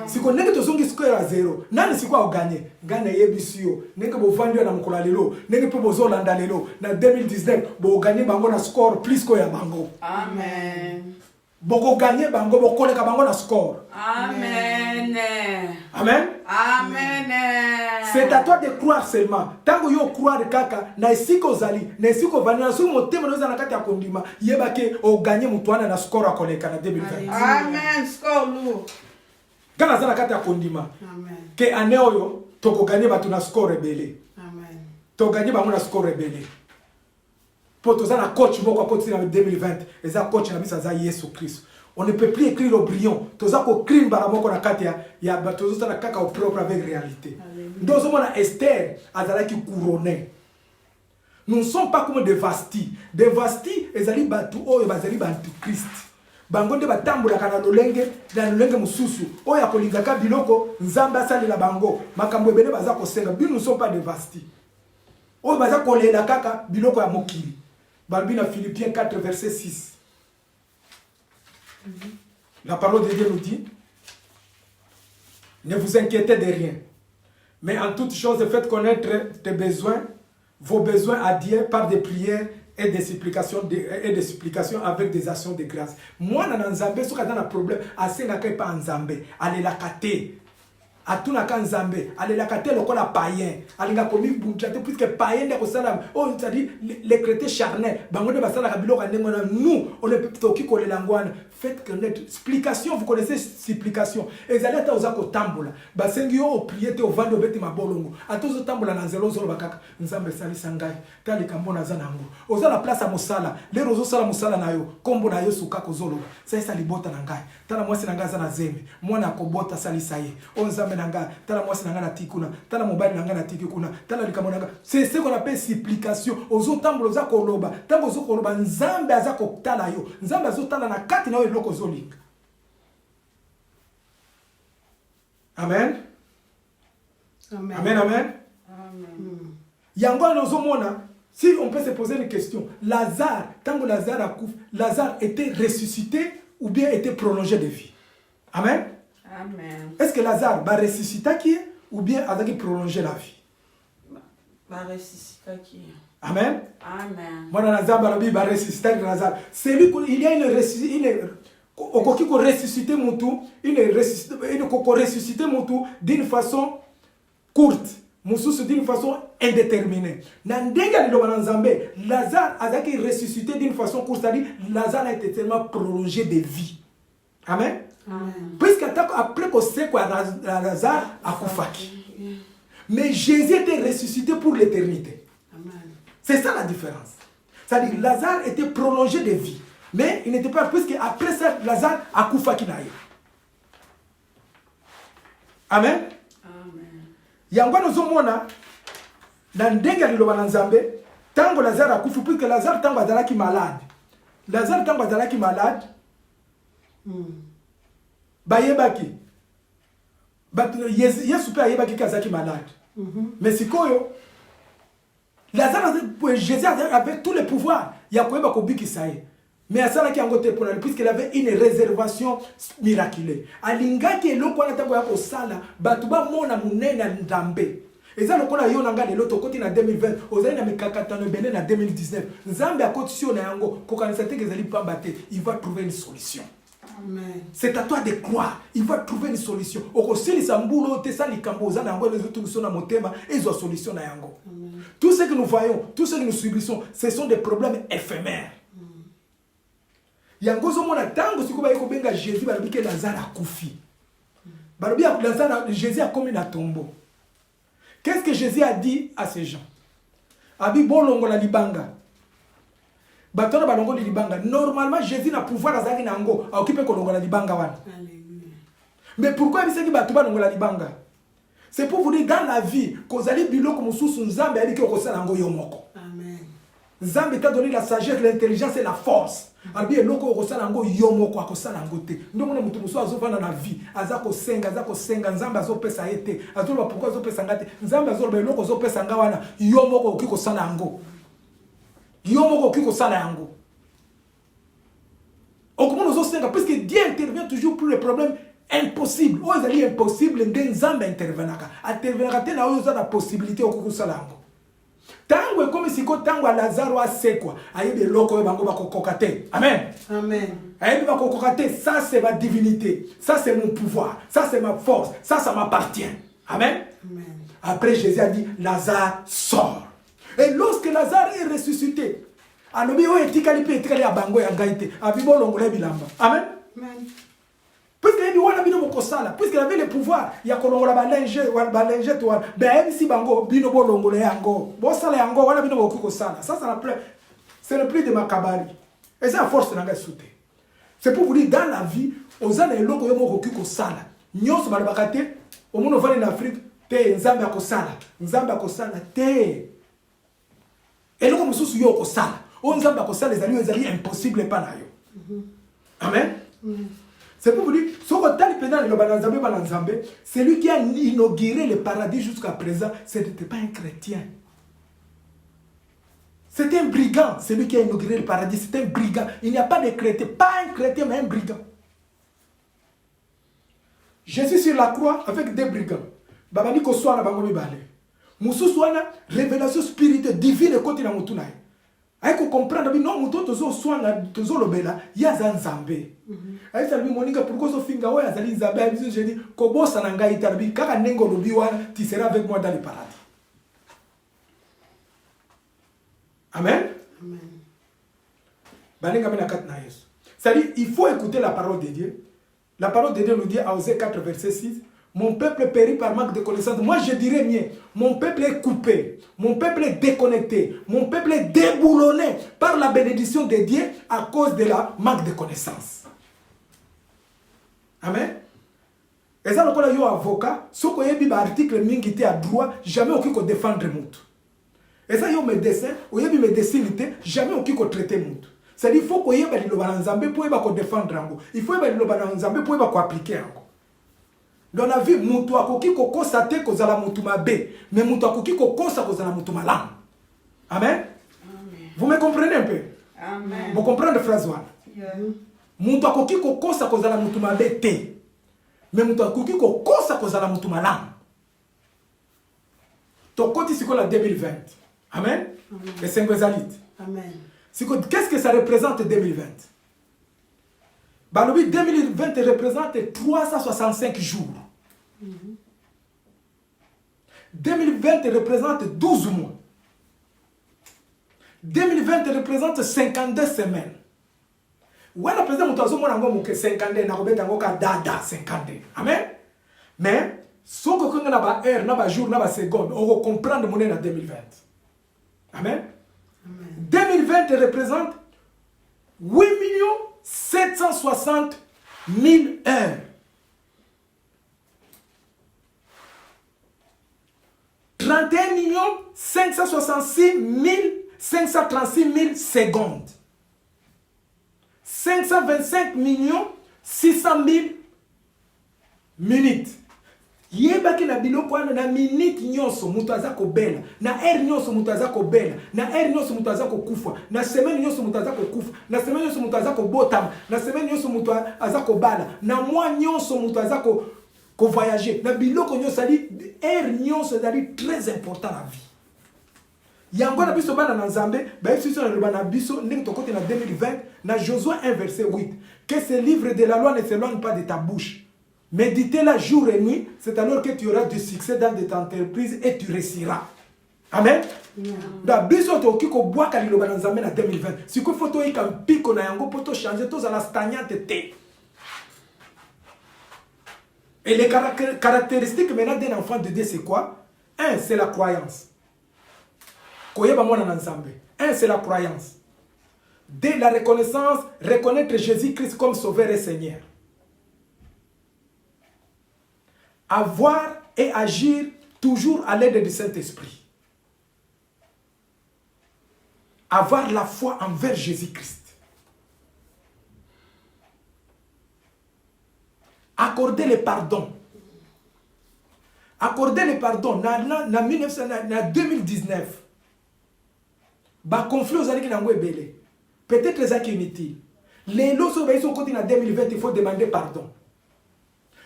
Si ko nenge tozongi score à 0, nani si kwa o gagné? Gagné yebisi yo, nenge bo vandio na mukula lelo, nenge pe bo zolanda lelo, na 2019 bo gagné bango na score plus ko ya bango. Amen. Boko gagné bango bo koleka bango na score. Amen. Amen. Amen. C'est à toi de croire seulement. Tango yo croire kaka na esiko zali, na esiko vani na sumo tema noza na kati ya kondima, yeba ke o gagné mutuana na score a koleka na 2020. Amen. Score lourd. Kana za na kati ya kondima. Amen. Ke ane oyo toko gagné batu na score rebele. Amen. To gagné bango na score rebele. Po toza na coach moko akoti na 2020, eza coach na bisa za Yesu Kristo. On ne peut plus écrire au brillant. Toza ko crime baramoko na kati ya batozo na kaka au propre avec réalité. Ndozo mona Esther azalaki couronné. Nous ne sommes pas comme des Vasti. Des Vasti ezali batu oyo bazali ba antichrist. Bango nde batambola kana lolenge mususu. Oyo akolingaka biloko nzamba salela bango. Makambo ebele baza ko senga. Nous ne sommes pas des Vasti. Oyo baza kolela kaka biloko ya mokili. Balbi na Philippiens 4 verset 6. La parole de Dieu nous dit, ne vous inquiétez de rien. Mais en toute chose, faites connaître tes besoins, vos besoins à Dieu par des prières et des supplications avec des actions de grâce. Moi, dans Nzambe, si vous avez un problème, assez n'a pas Nzambe, allez la kate. Atuna kan Nzambe, allez la kate le kola païen, allez la komi bunchate puisque païen n'est pas ça. Oh, c'est-à-dire les chrétiens charnels, bangonde basala kabilo kanengona. Nous, on est plutôt qui colle l'angoine. Faites connaître explication, vous connaissez explication. Ezaleta ozako tambola, basengio o priete o vando beti mabolongo. Atozo tambola na zelo zolo bakaka. Nzambe sali sangai, tali kambona zanango. Oza la place à mosala, les rozo sala mosala na yo, kombo na yo sukako zolo. Ça ça libota na ngai. Tala mwasi na ngai za zembe, mwana kobota sali saye. O nzambe na ngai, tala mwasi na ngai na tikuna, tala mobali na ngai na tikuna, tala likamona ngai. C'est ce qu'on appelle supplication. Ozo tambola za koloba, tambo ozo koloba nzambe azako tala yo. Nzambe azo tala na kati na yo. Amen. Amen. Amen, amen. Yango nozomona, si on peut se poser une question, Lazare, tant que Lazare a couvert, Lazare était ressuscité ou bien était prolongé de vie. Amen. Amen. Est-ce que Lazare va ressusciter qui est ou bien a prolongé la vie? Va ressusciter qui? Amen. Amen. Moi, dans Lazare, va ressusciter Lazare. C'est lui qu'il y a une ressuscité d'une façon courte, d'une façon indéterminée. Lazare a été ressuscité d'une façon courte, c'est-à-dire Lazare a été tellement prolongé de vie. Amen. Puisqu'après qu'on sait quoi, Lazare a coufaki. Mais Jésus était ressuscité pour l'éternité. C'est ça la différence. C'est-à-dire Lazare était prolongé de vie. Mais il n'était pas, puisque après ça, Lazare a coufaki naïe. Amen. Amen. Yango nozomona na ndenge ya liloba na Nzambe tango Lazare a kufu puisque Lazare tango azalaki malade. Lazare tango azalaki malade. Bayebaki. Yesu pe ayebaki kazaki malade. Mais sikoyo Lazare, Jésus avait tous les pouvoirs. Il y a quoi ko bikisa ye. Mais à ça qui angote pour lui puisqu'il avait une réservation miraculeuse. Alingaki eloko na tango ya ko sala batuba mona munene ndambe. Eza lokola yo nanga lelo tokoti na 2020, ozali na mikakatano bene na 2019. Nzambe akotisi na yango ko kanisa te kezali pamba te, il va trouver une solution. Amen. C'est à toi de croire, il va trouver une solution. Okosilisa mbulo te sali kamboza na yango les autres sont na motema ezo solution na yango. Tout ce que nous voyons, tout ce que nous subissons, ce sont des problèmes éphémères. Yango zomona tango sikuba yeko benga Jésus balobi ke Lazare a kufi. Balobi Lazare Jésus a commis na tombeau. Qu'est-ce que Jésus a dit à ces gens? Abi bolongo la libanga. Batona balongo li libanga. Normalement Jésus n'a pouvoir azaki nango a occupé kolongo la libanga wana. Alléluia. Mais pourquoi il s'est batu balongo la libanga? C'est pour vous dire dans la vie kozali biloko mususu nzambe ali ke okosala nango yo moko. Amen. Nzambe t'a donné la sagesse, l'intelligence et la force. Albi eloko okosala ngo yomoko akosala ngo te. Ndongo na mutu muso azovana na vie, azako senga nzambe azopesa yete. Azoloba pourquoi azopesa ngate? Nzambe azoloba eloko azopesa nga wana yomoko okiko sala ngo. Yomoko okiko sala yango. Okomo zo senga parce que Dieu intervient toujours pour les problèmes impossibles. O ezali impossible nde nzambe intervenaka. Intervenaka te na oyo za na possibilité okiko sala ngo. Tango comme si tango a Lazare a sekwa ayebi eloko bango bakokokate. Amen. Amen. Ayebi bakokokate, ça c'est ma divinité, ça c'est mon pouvoir, ça c'est ma force, ça m'appartient. Amen. Amen. Après Jésus a dit Lazare sort. Et lorsque Lazare est ressuscité, alobi o etikali pe etikali ya bango ya ngaite, abibo longola bilamba. Amen. Amen. Puisqu'il avait le pouvoir, il y a kolongola balingette wana. Ben si bango bino bo longola yango. Bo sala yango wana bino bo kiko sala. Ça rappelle c'est le prix de Makabari. Et c'est la force nanga soute. C'est pour vous dire dans la vie, ozana eloko yo moko kiko sala. Nyonso balabakate, au monde vali en Afrique, te nzambe akosala te. Eloko mususu yo kosala. O nzambe akosala ezali impossible pa na yo. Amen. C'est pour vous dire, c'est lui qui a inauguré le paradis jusqu'à présent, ce n'était pas un chrétien. C'était un brigand, c'est lui qui a inauguré le paradis, c'était un brigand. Il n'y a pas de chrétien, pas un chrétien, mais un brigand. Jésus sur la croix avec des brigands. Babani ko soana bango mibale. Musu soana révélation spirituelle divine côté na mutu nae. Aiko comprendre bi non mutu tozo soana tozo lobela ya zanzambe. Aisa bi moninga pourquoi so finga wa azali nzambe ya biso je dis ko bossa na ngai tarbi kaka nengo lobi wana tu seras avec moi dans le paradis. Amen. Amen. Baninga mena kat na Yesu. C'est-à-dire il faut écouter la parole de Dieu. La parole de Dieu nous dit à Osée 4 verset 6, mon peuple périt par manque de connaissance. Moi je dirais mieux, mon peuple est coupé, mon peuple est déconnecté, mon peuple est déboulonné par la bénédiction de Dieu à cause de la manque de connaissance. Amen. Et ça, quand il y a un avocat, si vous avez un article qui est à droit, jamais on peut défendre l'autre. Et ça, il y a un médecin, il y a un médecin, jamais on peut traiter l'autre. C'est-à-dire qu'il faut qu'il y ait un Nzambe pour défendre. Il faut qu'il y ait un Nzambe pour appliquer. Dans la vie, mutu akoki ko konstate ko zala mutu mabe, mais mutu akoki ko konsa ko zala mutu malam. Amen. Vous me comprenez un peu? Amen. Vous comprenez la phrase one? Mutu akoki ko konsa ko zala mutu mabe te, mais mutu akoki ko konsa ko zala mutu malam. Ton côté c'est quoi la 2020? Amen. Les 5 Israélites. Amen. Qu'est-ce que ça représente 2020? Balobi 2020 représente 365 jours. 2020 représente 12 mois. 2020 représente 52 semaines. Ouais, la présidente Moutazo m'a dit que 52 n'a pas été dada 52. Amen. Mais si on a pas heure, n'a pas jour, n'a pas seconde, on va comprendre mon en 2020. Amen. 2020 représente 8 760 000 heures. 31 566 536 000 secondes. 525 600 000 minutes. Yebaki na biloko wana na minute nyonso mutu aza kobela, na heure nyonso mutu aza kobela, na heure nyonso mutu aza kokufa, na semaine nyonso mutu aza kokufa, na semaine nyonso mutu aza kobotama, na semaine nyonso mutu aza kobala, na mois nyonso mutu aza ko voyager, na biloko nyonso ali heure nyonso ali très important la vie. Yango na biso bana na Nzambe, ba biso na bana biso ndenge tokote na 2020 na Josué 1 verset 8, que ce livre de la loi ne s'éloigne pas de ta bouche. Méditez-la jour et nuit, c'est alors que tu auras du succès dans tes entreprises et tu réussiras. Amen. Donc, biso to kiko bois kali lo banzambe na 2020. Si ko photo yi kam piko na yango poto changer to za la stagnante te. Et les caractéristiques maintenant d'un enfant de Dieu c'est quoi? Un, c'est la croyance. Koyeba mona na Nzambe. Un, c'est la croyance. Deux, la reconnaissance, reconnaître Jésus-Christ comme Sauveur et Seigneur. Avoir et agir toujours à l'aide du Saint-Esprit. Avoir la foi envers Jésus-Christ. Accorder le pardon. Accorder le pardon. En 2019, le conflit aux années qui n'ont pas belé. Peut-être les actes inutiles. Les lois sont côté en 2020, il faut demander pardon.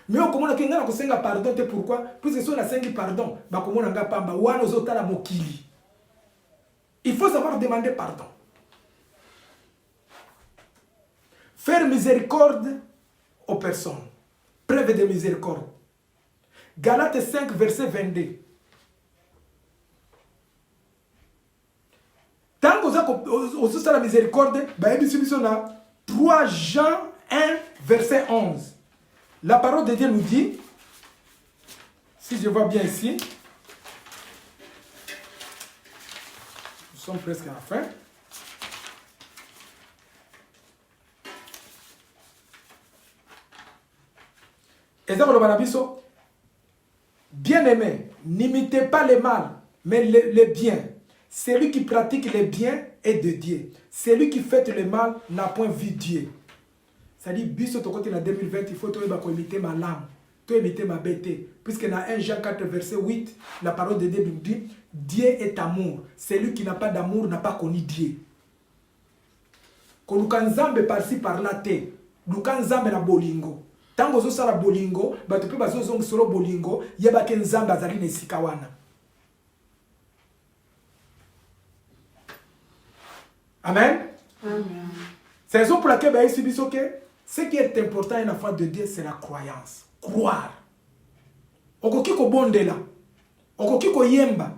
Mais on commence à pardon, pourquoi? Puisque si on a 5 pardon, il faut savoir demander pardon. Faire miséricorde aux personnes. Preuve de miséricorde. Galates 5, verset 22. Tant qu'on a la miséricorde, 3 Jean 1, verset 11. La parole de Dieu nous dit, si je vois bien ici, nous sommes presque à la fin. Bien-aimé, n'imitez pas le mal, mais le bien. Celui qui pratique le bien est de Dieu. Celui qui fait le mal n'a point vu Dieu. C'est-à-dire, biso to côté en 2020, il faut imiter ma lame, imiter ma bête. Puisque dans 1 Jean 4, verset 8, la parole de Dieu nous dit, Dieu est amour. Celui qui n'a pas d'amour n'a pas connu Dieu. Quand nous nzambe par-ci par-là, nous nzambe na bolingo. Tango zo sala bolingo, bato pe bazo zongi solo bolingo, yeba ke nzambe azali na esika wana. Amen. Amen. C'est la raison pour laquelle ce qui est important à une enfant de Dieu, c'est la croyance. Croire. Okoki ko bondela, okoki ko yemba,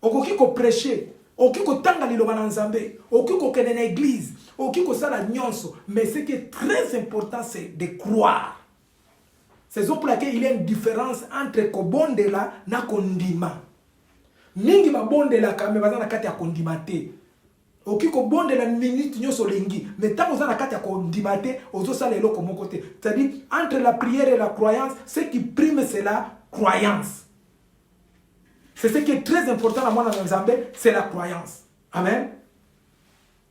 okoki ko prêcher, okoki ko tanga liloba na nzambe, okoki ko kende na église, okoki ko sala nyonso, mais ce qui est très important c'est de croire. C'est la raison pour laquelle il y a une différence entre ko bondela na kondima. Mingi ba bondela ka me bazana kati ya kondima te. Okoki ko bondela minute nyonso lengi, mais tant ozana kati ya kondima te, ozo sala eloko moko te. C'est-à-dire entre la prière et la croyance, ce qui prime c'est la croyance. C'est ce qui est très important à moi dans Nzambe, c'est la croyance. Amen.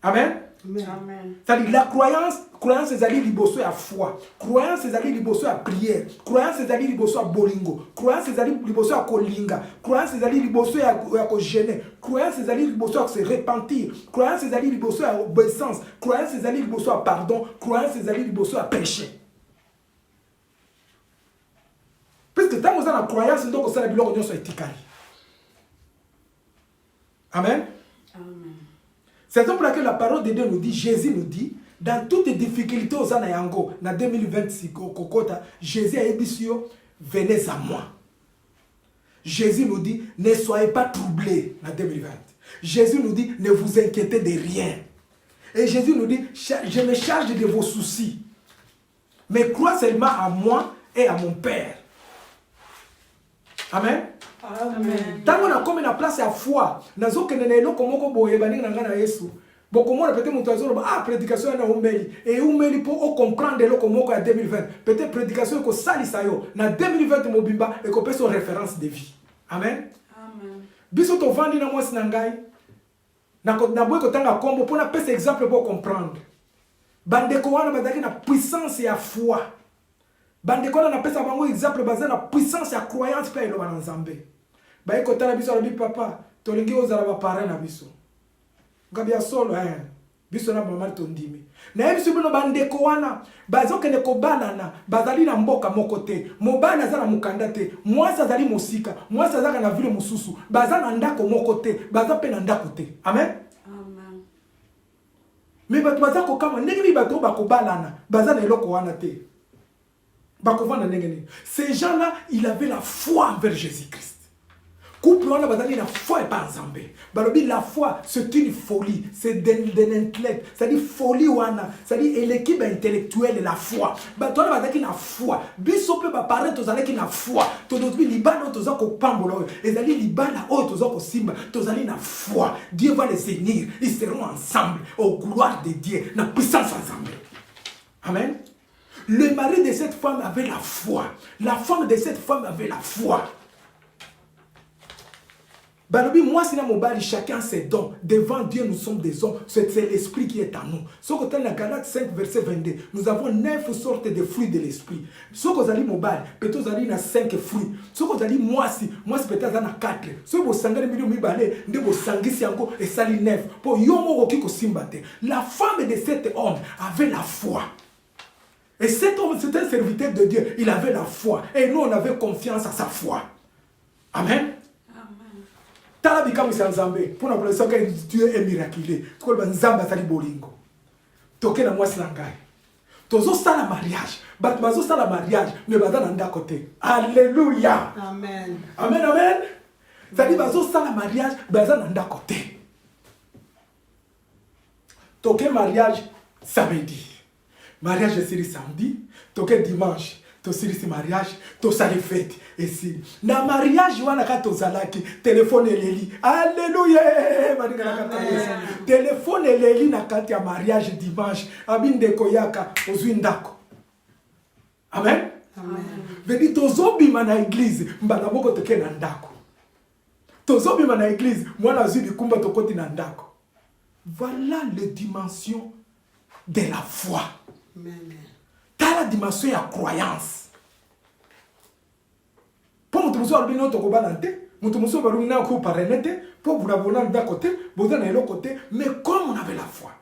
Amen. Amen. C'est-à-dire la croyance c'est aller liboso à foi. Croyance c'est aller liboso à prière. Croyance c'est aller liboso à bolingo. Croyance c'est aller liboso à kolinga. Croyance c'est aller liboso à gêner. Croyance c'est aller liboso à se repentir. Croyance c'est aller liboso à obéissance. Croyance c'est aller liboso à pardon. Croyance c'est aller liboso à péché. Parce que tant que vous avez la croyance, donc vous avez la biloko nyonso etikali. Amen. Amen. C'est pour laquelle la parole de Dieu nous dit, Jésus nous dit, dans toutes les difficultés aux années yango, dans 2026, Jésus a dit, venez à moi. Jésus nous dit, ne soyez pas troublés dans 2020. Jésus nous dit, ne vous inquiétez de rien. Et Jésus nous dit, je me charge de vos soucis. Mais crois seulement à moi et à mon Père. Amen. Amen. Tant qu'on a comme une place à foi, nazo kenene eloko moko boye baninga nanga na Yesu. Bokomona peut-être mutazo ah prédication na umeli et umeli pour comprendre eloko moko à 2020. Peut-être prédication ko salisa yo na 2020 mobimba et ko peso référence de vie. Amen. Amen. Biso to vandi na mwasi na ngai. Na ko na boye ko tanga kombo pour na pesa exemple pour comprendre. Bandeko wana bazaki na puissance ya foi. Bandeko wana na pesa bango exemple basé na puissance ya croyance pe elo na Nzambe. Ba ekotala biso na bi papa, tolingi ozala ba parent na biso. Ngabia solo biso na mama tondimi. Na biso bino bandeko wana, bazoke ne kobalana, bazali na mboka moko te. Mobana za na mukanda te, mwasa zali mosika, mwasa zaka na vile mususu, baza na ndako moko te, baza pe na ndako te. Amen. Amen. Mais bato baza ko kama ndenge bato ba kobalana, baza na eloko wana te. Ces gens-là, ils avaient la foi envers Jésus-Christ. Couple, on a la foi et pas ensemble. La foi, c'est une folie. C'est d'un intellect. C'est-à-dire folie, c'est-à-dire l'équipe intellectuelle et la foi. On a la foi. Biso peut apparaître aux années qui la foi. Tout le monde, Liban, tous ont pambolo. Et les Liban, tous ont simba. Tous ont la foi. Dieu va les unir. Ils seront ensemble. Au gloire de Dieu. La puissance ensemble. Amen. Le mari de cette femme avait la foi. La femme de cette femme avait la foi. Balobi, moi, c'est mon bali, chacun ses dons. Devant Dieu, nous sommes des hommes. C'est l'esprit qui est en nous. Ce que dans la Galates 5, verset 22, nous avons 9 sortes de fruits de l'esprit. Ce que vous allez mon bali, peut-être vous allez 5 fruits. Ce que vous allez moi, peut-être dans 4. Ce que vous allez me balé, de vous sanguis encore et sali 9. Pour yomo qui simbate. La femme de cet homme avait la foi. Et cet homme, c'était un serviteur de Dieu. Il avait la foi. Et nous, on avait confiance à sa foi. Amen. Amen. Pour nous que Dieu est miraculeux. Tu vois, Nzamba tali bolingo. Toke na mwasi na ngai. Tozo sala mariage. Bat bazo sala mariage. Mais bazana nda côté. Alléluia. Amen. Amen, amen. C'est-à-dire bazo sala mariage. Bazana nda côté. Toke mariage samedi. Mariage c'est samedi, toke dimanche, to siri mariage, to sali fête ici. Na mariage wana ka to zalaki, téléphone eleli. Alléluia. Téléphone eleli na kati ya mariage dimanche, abinde koyaka ozwi ndako. Amen. Amen. Vedi tozobima na église, mbana moko toke na ndako. Tozobima na église, mwana zwi bikumba tokoti na ndako. Voilà les dimensions de la foi. Amen. T'as la dimension de la croyance. Pour nous tous, nous sommes balante, nous sommes parrainés, pour vous avoir d'un côté, vous avez de l'autre côté, mais comme on avait la foi,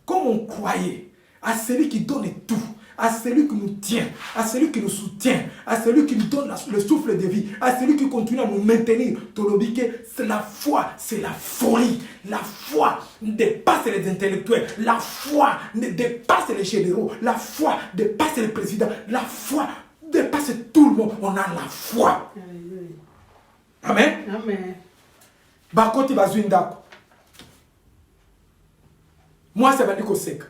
comme on croyait à celui qui donne tout, à celui qui nous tient, à celui qui nous soutient, à celui qui nous donne le souffle de vie, à celui qui continue à nous maintenir. C'est la foi, c'est la folie. La foi dépasse les intellectuels, la foi dépasse les généraux, la foi dépasse les présidents, la foi dépasse tout le monde. On a la foi. Alléluia. Amen. Amen. Bakoti bazwindako. Moi c'est bandiko seka.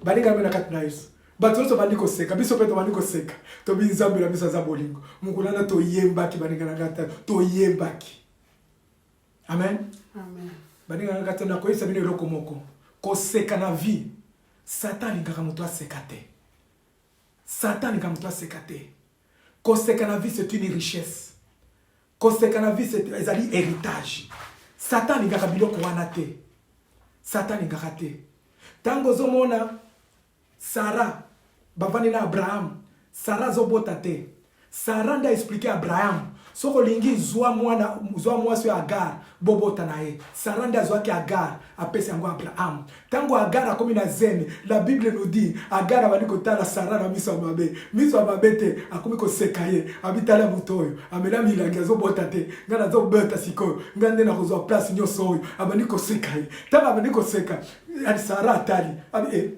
Bandika mena katina Yesu. Bato bandiko seka, biso peto bandiko seka. To binzambe la biso za bolingo. Mukulana to yembaki bandika na kata, to yembaki. Amen. Amen. Bandika na kata na ko isa bino roko moko. Ko seka na vie. Satan ngaka muto asekate. Satan ngaka muto asekate. Ko seka na vie c'est une richesse. Ko seka na vie c'est un héritage. Satan ngaka biloko wana te. Satan ngaka te. Tango zomona Sarah, bavani na Abraham, Sarah zobota te. Sarah nda expliqué Abraham, soko lingi zwa mwa sio Agar, bobota na ye. Sarah nda zwa ki Agar, apesi yango Abraham. Tango Agar akomi na zemi, la Bible nous dit, Agar abali kotala Sarah na miso mabe. Miso mabe te, akomi ko sekaye, abitala mutoyo, amela milangi zobota te, ngana zobota sikoyo, ngande na kozwa place nyoso oyo, abali ko sekaye. Tango abali ko seka, ali Sarah atali.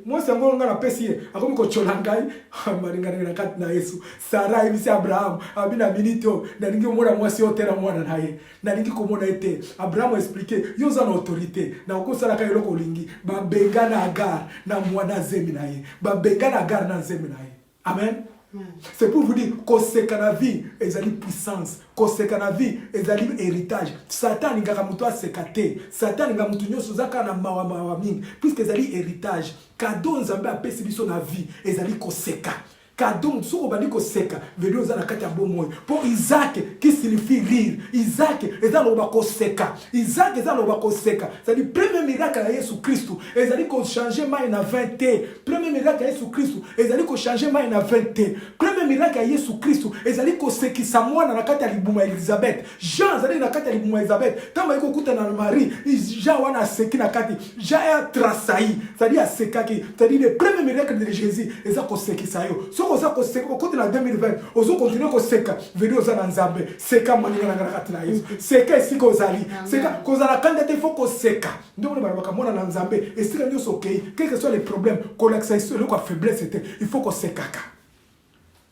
Moi c'est ngo ngana pesi ye, akomi ko cholangai, amalinga na kati na Yesu. Sarah ibisi Abraham, abina minito, na ningi mwana mwasi otera mwana naye. Na ningi komona ete, Abraham expliqué, yoza na autorité, na okosala ka eloko lingi, ba benga na Agar na mwana zemi naye. Ba benga na Agar na zemi naye. Amen. C'est pour vous dire que c'est la vie, ils ont puissance, que c'est la vie, ils ont héritage. Satan ngaka muto asekate, Satan ngaka muto nyoso zaka na mawa mingi, puisque ils ont héritage. Cadeau nzambe apesi biso na vie, ils ont koseka. Cadeau soko bandi koseka, veli ozana kati ya bomoyo. Pour Isaac qui signifie rire, Isaac eza loba koseka. Isaac eza loba koseka. C'est le premier miracle à Jésus Christ. Ils ont changer mai na 20. Premier miracle à Jésus Christ, ils ont changer mai na 20. Premier miracle à Jésus Christ, ils ont kosekisa mwana na kati ya libuma Elisabeth. Jean zali na kati ya libuma Elisabeth. Tamba iko kuta na Marie, Jean wana seki na kati. Jean a trasai, c'est-à-dire sekaki, c'est-à-dire le premier miracle de Jésus, ils ont kosekisa yo. Soko za koseka kote na 2020, ozo continuer koseka, veli ozana nzambe, seka maninga na kati na Yesu. Seka esiko ozali, seka kozala kanda te faut koseka. Ndio mwana barabaka mona na nzambe, esika nyo sokei, quel que soit les problèmes, kolakisa le quoi faiblesse était, il faut kosekaka.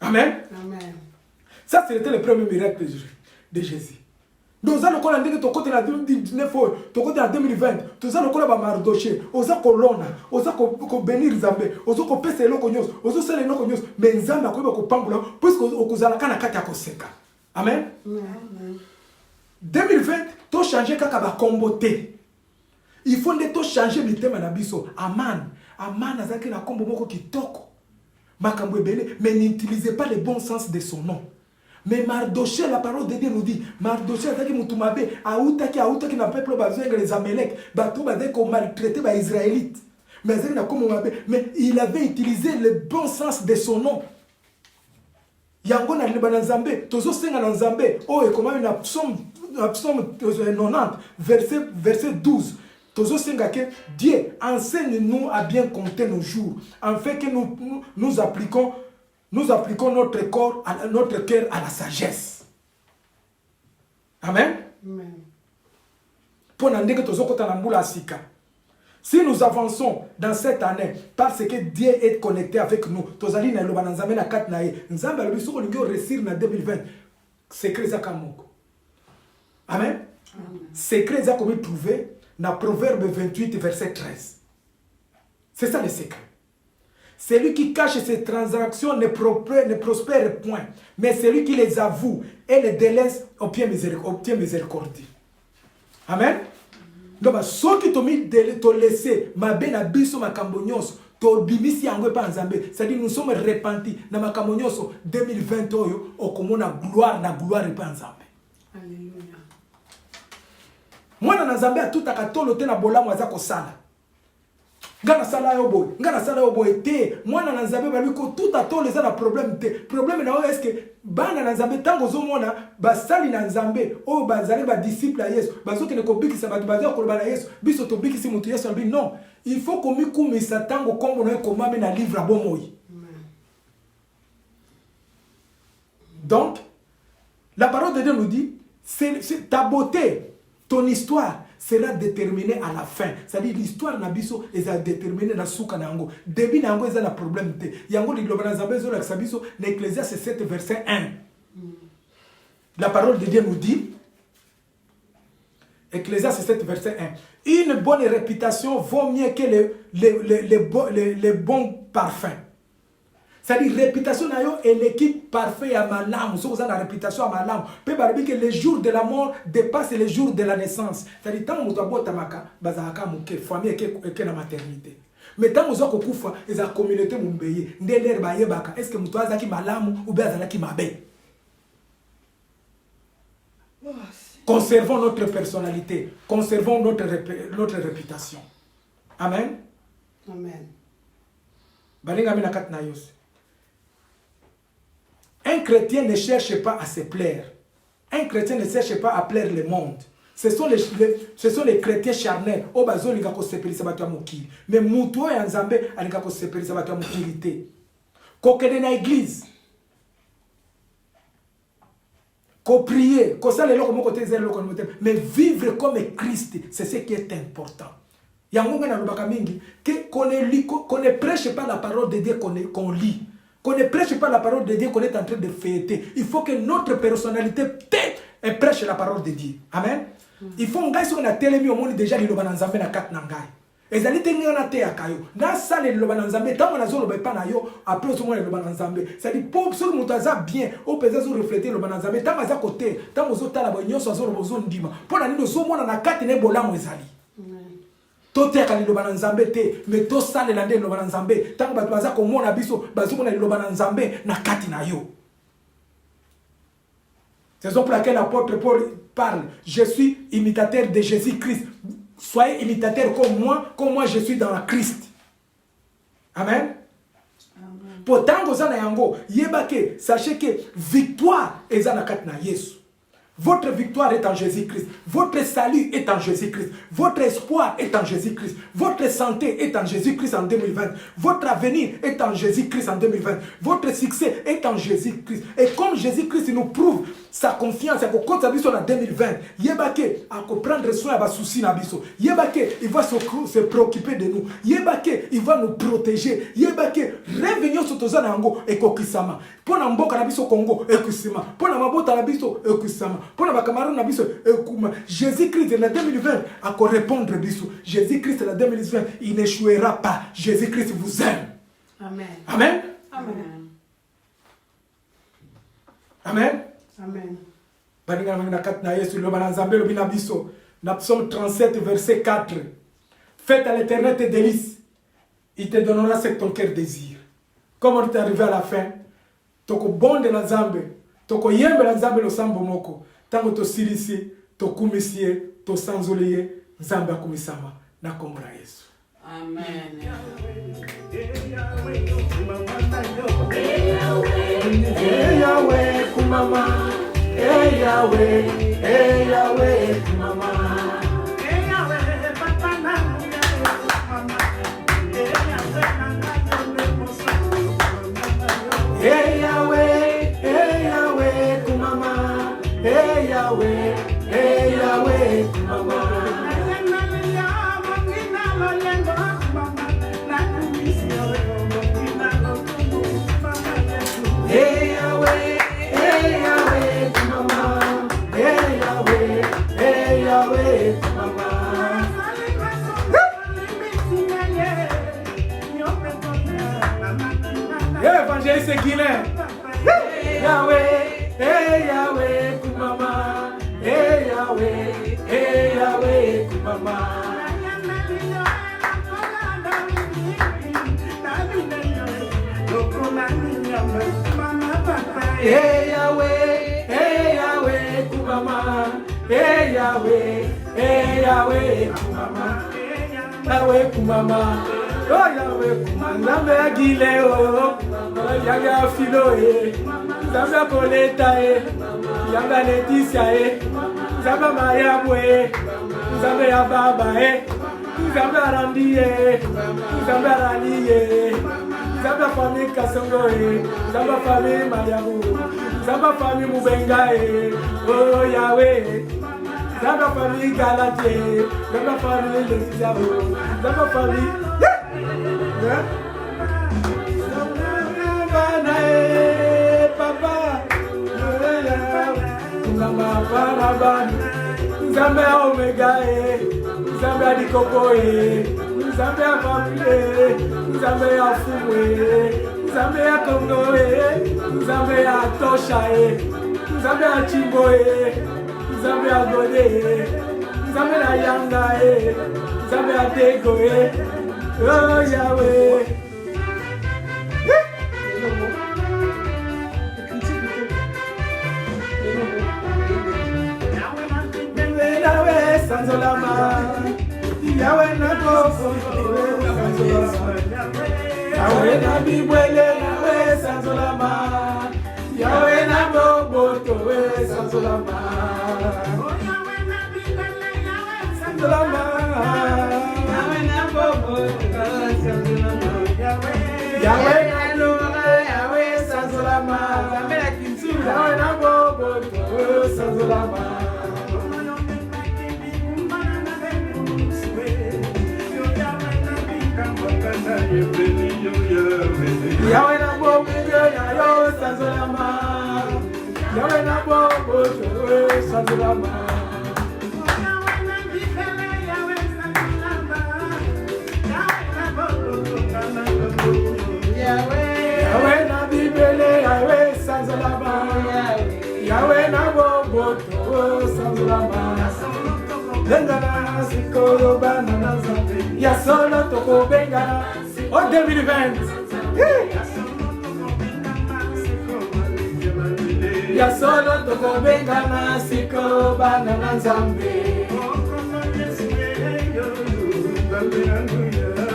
Amen. Amen. Ça c'était le premier miracle de Jésus. Donc ça le kola ndenge to côté na 2019, to côté na 2020, to ça le kola ba Mardoché, oza kolona, oza ko bénir Nzambe, oza ko pesa eloko nyos, oza sala eloko nyos, mais Nzambe akoba ko pambula puisque okozala kana kati ya koseka. Amen. Amen. 2020 to changer kaka ba komboté. Il faut de to changer mitema na biso. Aman azaki na kombo moko kitoko. Makambo ebele, mais n'utilisez pas le bon sens de son nom. Mais Mardoché, la parole de Dieu nous dit, Mardoché azaki mutumabe, autaki na peuple bazoenga les Amalek, bato bazaki ko maltraiter ba Israélites. Mais azaki na kombo mabe, mais il avait utilisé le bon sens de son nom. Yango na liba na Nzambe, tozo senga na Nzambe, oh et comment une psaume 90 verset 12. Tozo senga que Dieu enseigne-nous à bien compter nos jours, afin que nous appliquons notre corps, notre cœur à la sagesse. Amen. Amen. Pour n'andéke tozo kota na mbula sika. Si nous avançons dans cette année, parce que Dieu est connecté avec nous, tozali na loba na Nzambe na kat na ye, Nzambe alobi soko lingi réussir na 2020, secret za kamoko. Amen. Secret za komi trouver na Proverbe 28 verset 13. C'est ça le secret. Celui qui cache ses transactions ne prospère point, mais celui qui les avoue et les délaisse obtient miséricorde. Amen. Donc, ceux qui t'ont laissé, ma ben abisso ma cambognos, to bimisi yango pa Nzambe, c'est-à-dire nous sommes repentis na ma cambognos 2020 oyo okomona gloire pa Nzambe. Alléluia. Mwana na Nzambe atutaka tolo te na bolamu aza kosala. Ngana sala yo boy te mwana na Nzambe ba liko tout atolo eza na problème te. Problème na est-ce que bana na Nzambe tango zo mona ba sali na Nzambe o bazali ba disciple ya Yesu bazoke ne kobikisa ba bazali ko ba Yesu biso to bikisi mutu Yesu albi non il faut komi kumisa tango kombo na komame na livre abomoyi Donc, la parole de Dieu nous dit, ta beauté, ton histoire sera déterminée à la fin. C'est-à-dire l'histoire nabiso est déterminée na souka nango. Début nango est un problème te. Yango li global zambezo la sabiso l'Ecclésiaste 7 verset 1. La parole de Dieu nous dit, Ecclésiaste 7 verset 1, une bonne réputation vaut mieux que les bons parfums. C'est-à-dire, réputation est l'équipe parfaite à ma lame. Si vous avez la réputation à ma lame, peut dire que les jours de la mort dépassent les jours de la naissance. C'est-à-dire, tant que vous avez tamaka, bazaka muke, famille et la maternité. Mais tant que vous avez kufa, la communauté mumbeye, ndeler baye baka. Est-ce que vous avez zaki malamu ou bien zaki mabe? Conservons notre personnalité, conservons notre réputation. Amen. Amen. Balinga mina kat na yos. Un chrétien ne cherche pas à se plaire. Un chrétien ne cherche pas à plaire le monde. Ce sont les chrétiens charnels. O bazo linga ko sepelisa batu ya mokili. Mais mutu ya nzambe alinga ko sepelisa batu ya mokili te. Kokende na église. Ko prier, ko sala loko moko te zelo ko motem. Mais vivre comme Christ, c'est ce qui est important. Yangonga na lobaka mingi qu'on ne prêche pas la parole de Dieu qu'on lit. Qu'on ne prêche pas la parole de Dieu qu'on est en train de fêter. Il faut que notre personnalité prêche la parole de Dieu. Amen. Il faut ngai so na telemi au monde déjà li lobana nzambe na kat na ngai. Ezali te ngana te akayo. Na sale lobana nzambe tango na zo loba pa na yo après so mo lobana nzambe. Ça dit pour sur mutaza bien au pesa zo refléter lobana nzambe tango za côté tango zo tala ba nyonso zo lobo zo ndima. Pona nino zo mona na kat ne bolamo ezali. Toteka lilobana nzambe te mais to sale lande lilobana nzambe tango bato baza komona biso bazomona lilobana nzambe na kati na yo. C'est raison pour laquelle l'apôtre Paul parle, je suis imitateur de Jésus-Christ. Soyez imitateurs comme moi je suis dans la Christ. Amen. Pourtant vous en yango yebake sachez que victoire est dans la kati na Yesu. Votre victoire est en Jésus-Christ. Votre salut est en Jésus-Christ. Votre espoir est en Jésus-Christ. Votre santé est en Jésus-Christ en 2020. Votre avenir est en Jésus-Christ en 2020. Votre succès est en Jésus-Christ. Et comme Jésus-Christ nous prouve sa confiance, en 2020, Yebake a prendre soin de soucis nabiso. Yebake il va se préoccuper de nous. Yebake il va nous protéger. Yebake revenir sur tous anango et kokisama. Pona mboka nabiso Congo ekusima. Pona mabota nabiso ekusama. Pona bakamaro nabiso ekuma. Jésus-Christ en 2020 a ko répondre biso. Jésus-Christ en 2020 il n'échouera pas. Jésus-Christ vous aime. Amen. Amen. Amen. Amen. Amen. Baninga na kat na Yesu lo banazambe lo binabiso. Na Psaume 37 verset 4. Faites à l'Éternel tes délices. Il te donnera ce que ton cœur désire. Comment tu es arrivé à la fin? Toko bonde na Nzambe, toko yembe na Nzambe lo sambo moko. Tango to silisi, to kumisie, to sanzoliye, Nzambe akumisama na kombo na Yesu. Amen. Yahweh kumama, Yahweh kumama. Hey Yahweh kumama, hey Yahweh kumama. Hey Yahweh kumama, hey Yahweh kumama. Évangéliste Guilain. Yahweh kumama, hey Yahweh kumama. Hey Yahweh kumama, hey Yahweh kumama, Yahweh kumama. Oh Yahweh kumama, Nzambe agile oh, Yanga filo Nzambe akoleta Yanga Leticia Nzambe mayabwe, Nzambe ya baba Nzambe arandi Nzambe arali Nzambe famille Kasongo Nzambe famille Mayabu, Zamba famille Mubenga, oh Yahweh. Zamba famille Galatier, Zamba famille Lesizao, Zamba famille. Papa, Zamba Parabani, Zamba Omega, Zamba Dikoko, Zamba famille, Zamba Fumwe, Zamba Kongo, Zamba Tosha, Zamba Chimboe. Nzambe agode, Nzambe na yanga Nzambe atego oh Yahweh. Yahweh sanzolama, Yahweh na kofo, Yahweh na bibwele, Yahweh sanzolama, Yahweh na boboto, sanzolama. Yahweh na Lora, Yahweh sanzolama, Yahweh na Kinsu, Yahweh na bobo, sanzolama. Yahweh na bobo, Yahweh sanzolama, Yahweh na bobo, sanzolama. Yahweh na bibele, Yahweh sanzolama, Yahweh na bobo, sanzolama. Bengana sikoro banana zambe, ya solo toko bengana, oh 2020. Ya solo toko bengana sikoro banana zambe.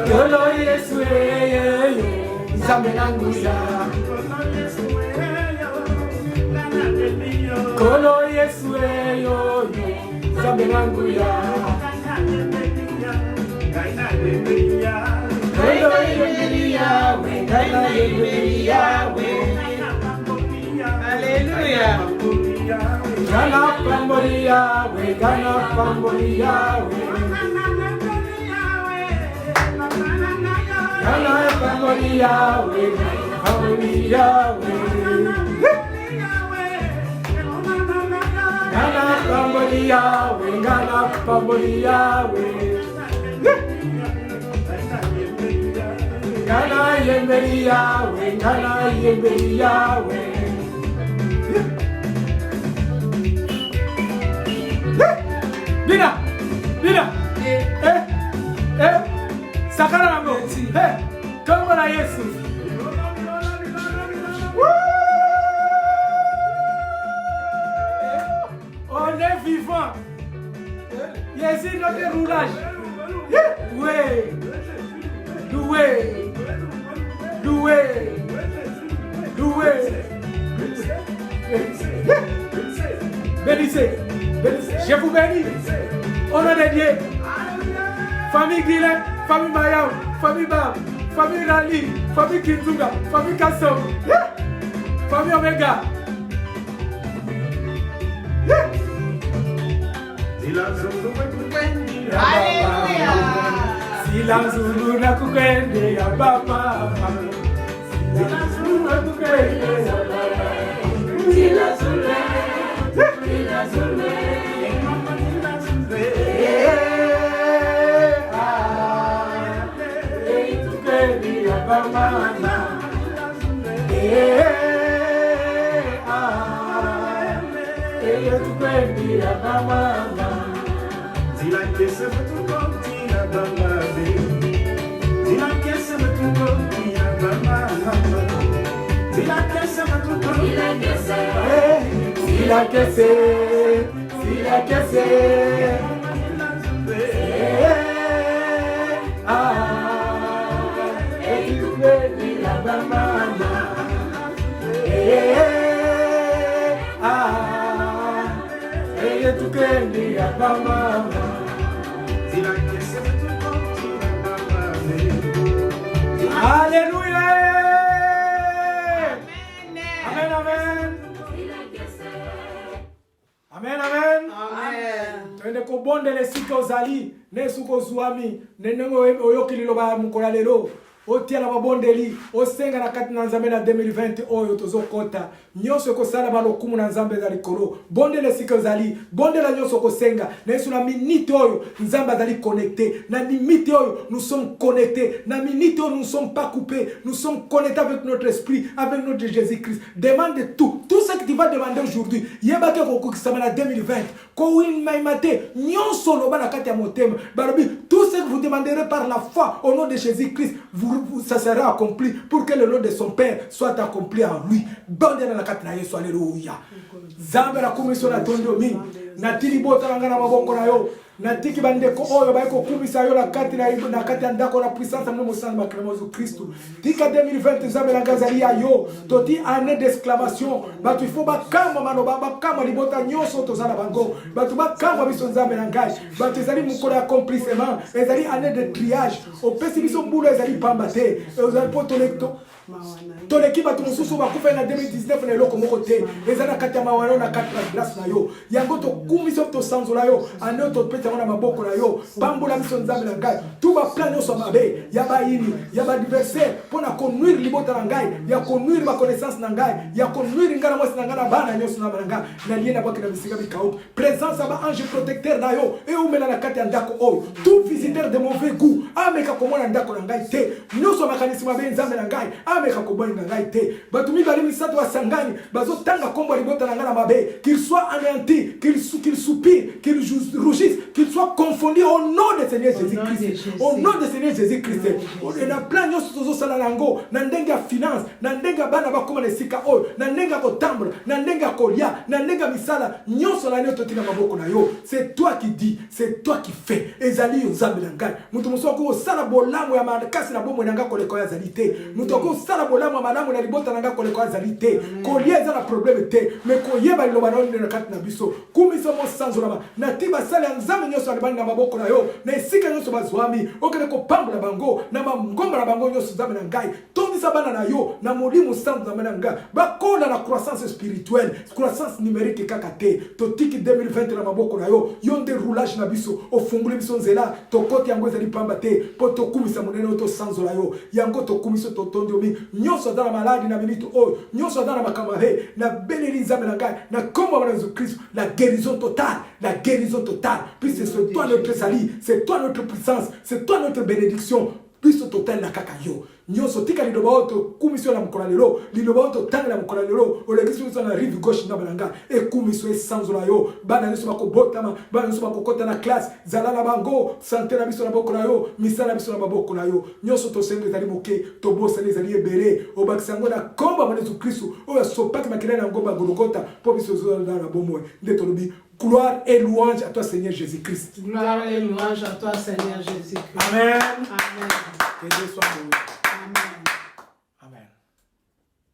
Yolo Yesu yo. Zambe nanguya, Kolo Yesu yo, Zambe nanguya, Kolo Yemeria, Gana Yemeria, Hallelujah, Gana Pambolia, Gana Pambolia, Gana Pambolia, Pambolia, Gana Pambolia, Gana Pambolia, Gana Yemeria, Gana Yemeria, Bina, Bina, Sakara nango, kama na Yesu. On est vivant. Jésus notre roulage. Loué, loué, loué, loué. Bénissez, bénissez. Je vous bénis. Au nom de Dieu. Famille Guilin, famille Mayao, famille Bam, famille Rali, famille Kintunga, famille Kassom, famille Omega. Alléluia. Sila Zulu na kukwende ya baba. Sila Zulu na kukwende ya baba. Sila Zulu, Sila Zulu. Alléluia. Amen, amen. okende kobondela esika ozali na esuka ozwami ndenge oyoki liloba ya mokolo ya lelo otia na babondeli osenga na kati na nzambe na 2020 oyo tozokota nyonso ekosala balokumu na nzambe za likolo bondela esika ozali bondela nyonso kosenga na yesu na minute oyo nzambe azali connecté na minute oyo nous sommes connectés na minute oyo nous ne sommes pas coupés nous sommes connectés avec notre esprit avec notre Jésus-Christ demande tout ce que tu vas demander aujourd'hui yebake kokokisama na 2020 ko winmaimate nyonso loba na kati ya motema balobi tout ce que vous demanderez par la foi au nom de Jésus-Christ ça sera accompli pour que le nom de son Père soit accompli en lui. Bonne na kati na Yesu, alléluia. Zambe la commission na tondomi, na tilibota na ngana maboko na yo, na tiki bandeko oyo ba ko kumisa yo na kati na ndako na puissance na mosanga ba Kristo Kristo. Tika 2020 zambe la ngazali ya yo, toti année d'exclamation, ba tu faut ba kama manoba ba kama libota nyonso to zala bango, ba tu ba kama biso zambe na ngai, ba tu zali mukolo accomplissement, ezali année de triage, au pesi biso mbulo ezali pambate, ezali potolecto toleki bato mosusu bakufa na 2019 na eloko moko te eza na kati ya mawana na kati na grâce na yo yango tokumisa tosanzola yo ane topeta yango na maboko na yo pambola biso nzambe na ngai tu baplan nyonso mabe ya baini ya baadversaire mpo na konuire libota na ngai ya konuire baconnaissance na ngai ya konuire ngai na mwasi na ngai na bana nyonso na ngai na lie na bwaki na bisika bikauki présence ya baange protecteur na yo eumela na kati ya ndako oyo tout visiteur de mauvais goût ameka komona ndako na ngai te nyonso makanisi mabe nzambe na ngai ameka koboni na ngai te bato mibale misato basangani bazotanga kombo ya libota na ngai na mabe qu'il soit anéanti qu'il soupire qu'il rougisse qu'il soit confondu au nom de Seigneur Jésus-Christ au nom de Seigneur Jésus-Christ na plan nyonso tozosala nango na ndenge ya finance na ndenge ya bana bakoma na esika oyo na ndenge ya kotambola na ndenge ya kolia na ndenge ya misala nyonso na yo totina maboko na yo c'est toi qui dis c'est toi qui fais ezali yo nzambe na ngai mutu mosusu akosala bolamu ya makasi na bomoi na ngai koleka oyo azali te mutu akosala bolamu ya malamu na libota na ngai koleka oyo azali te kolia eza na probleme te me koyeba liloba na yo na kati na biso kumisa mosanzolama na ti basala ya nzambe nyonso alibani na maboko na yo na esika nyonso bazwami okende kopambola bango na mangomba na bango nyonso nzambe na ngai tondisa bana na yo na molimo sanzo nzambe na ngai bakola na croissance spirituelle croissance numérique kaka te totiki 2020 na maboko na yo yo nde roulage na biso ofunguli biso nzela tokoti yango ezali pamba te po tokumisa monene oyo tosanzola yo yango tokumisa totondi omi nyonso aza na maladi na minute oyo nyonso aza na makambo mabe na beleli nzambe na ngai na kombo ya Jésus Christ la guérison totale puisque c'est toi notre salut c'est toi notre puissance c'est toi notre bénédiction biso total na kaka yo nyonso tika liloba oto kumiso na mokolo lelo liloba oto tanga na mokolo lelo olekisi biso na rive gauche na balanga e kumiso esanzola yo bana nyonso bakobotama bana nyonso bakokota na classe zala na bango santé na biso na boko na yo misala na biso na maboko na yo nyonso tosengo ezali moke tobosani ezali ebele obakisa yango na kombo ya Yesu Kristo oyo asopaki makele na ngomba Golgotha po biso zola na bomoi nde tolobi gloire et louange à toi Seigneur Jésus-Christ. Gloire et louange à toi Seigneur Jésus-Christ. Amen. Amen. Que Dieu soit loué. Amen.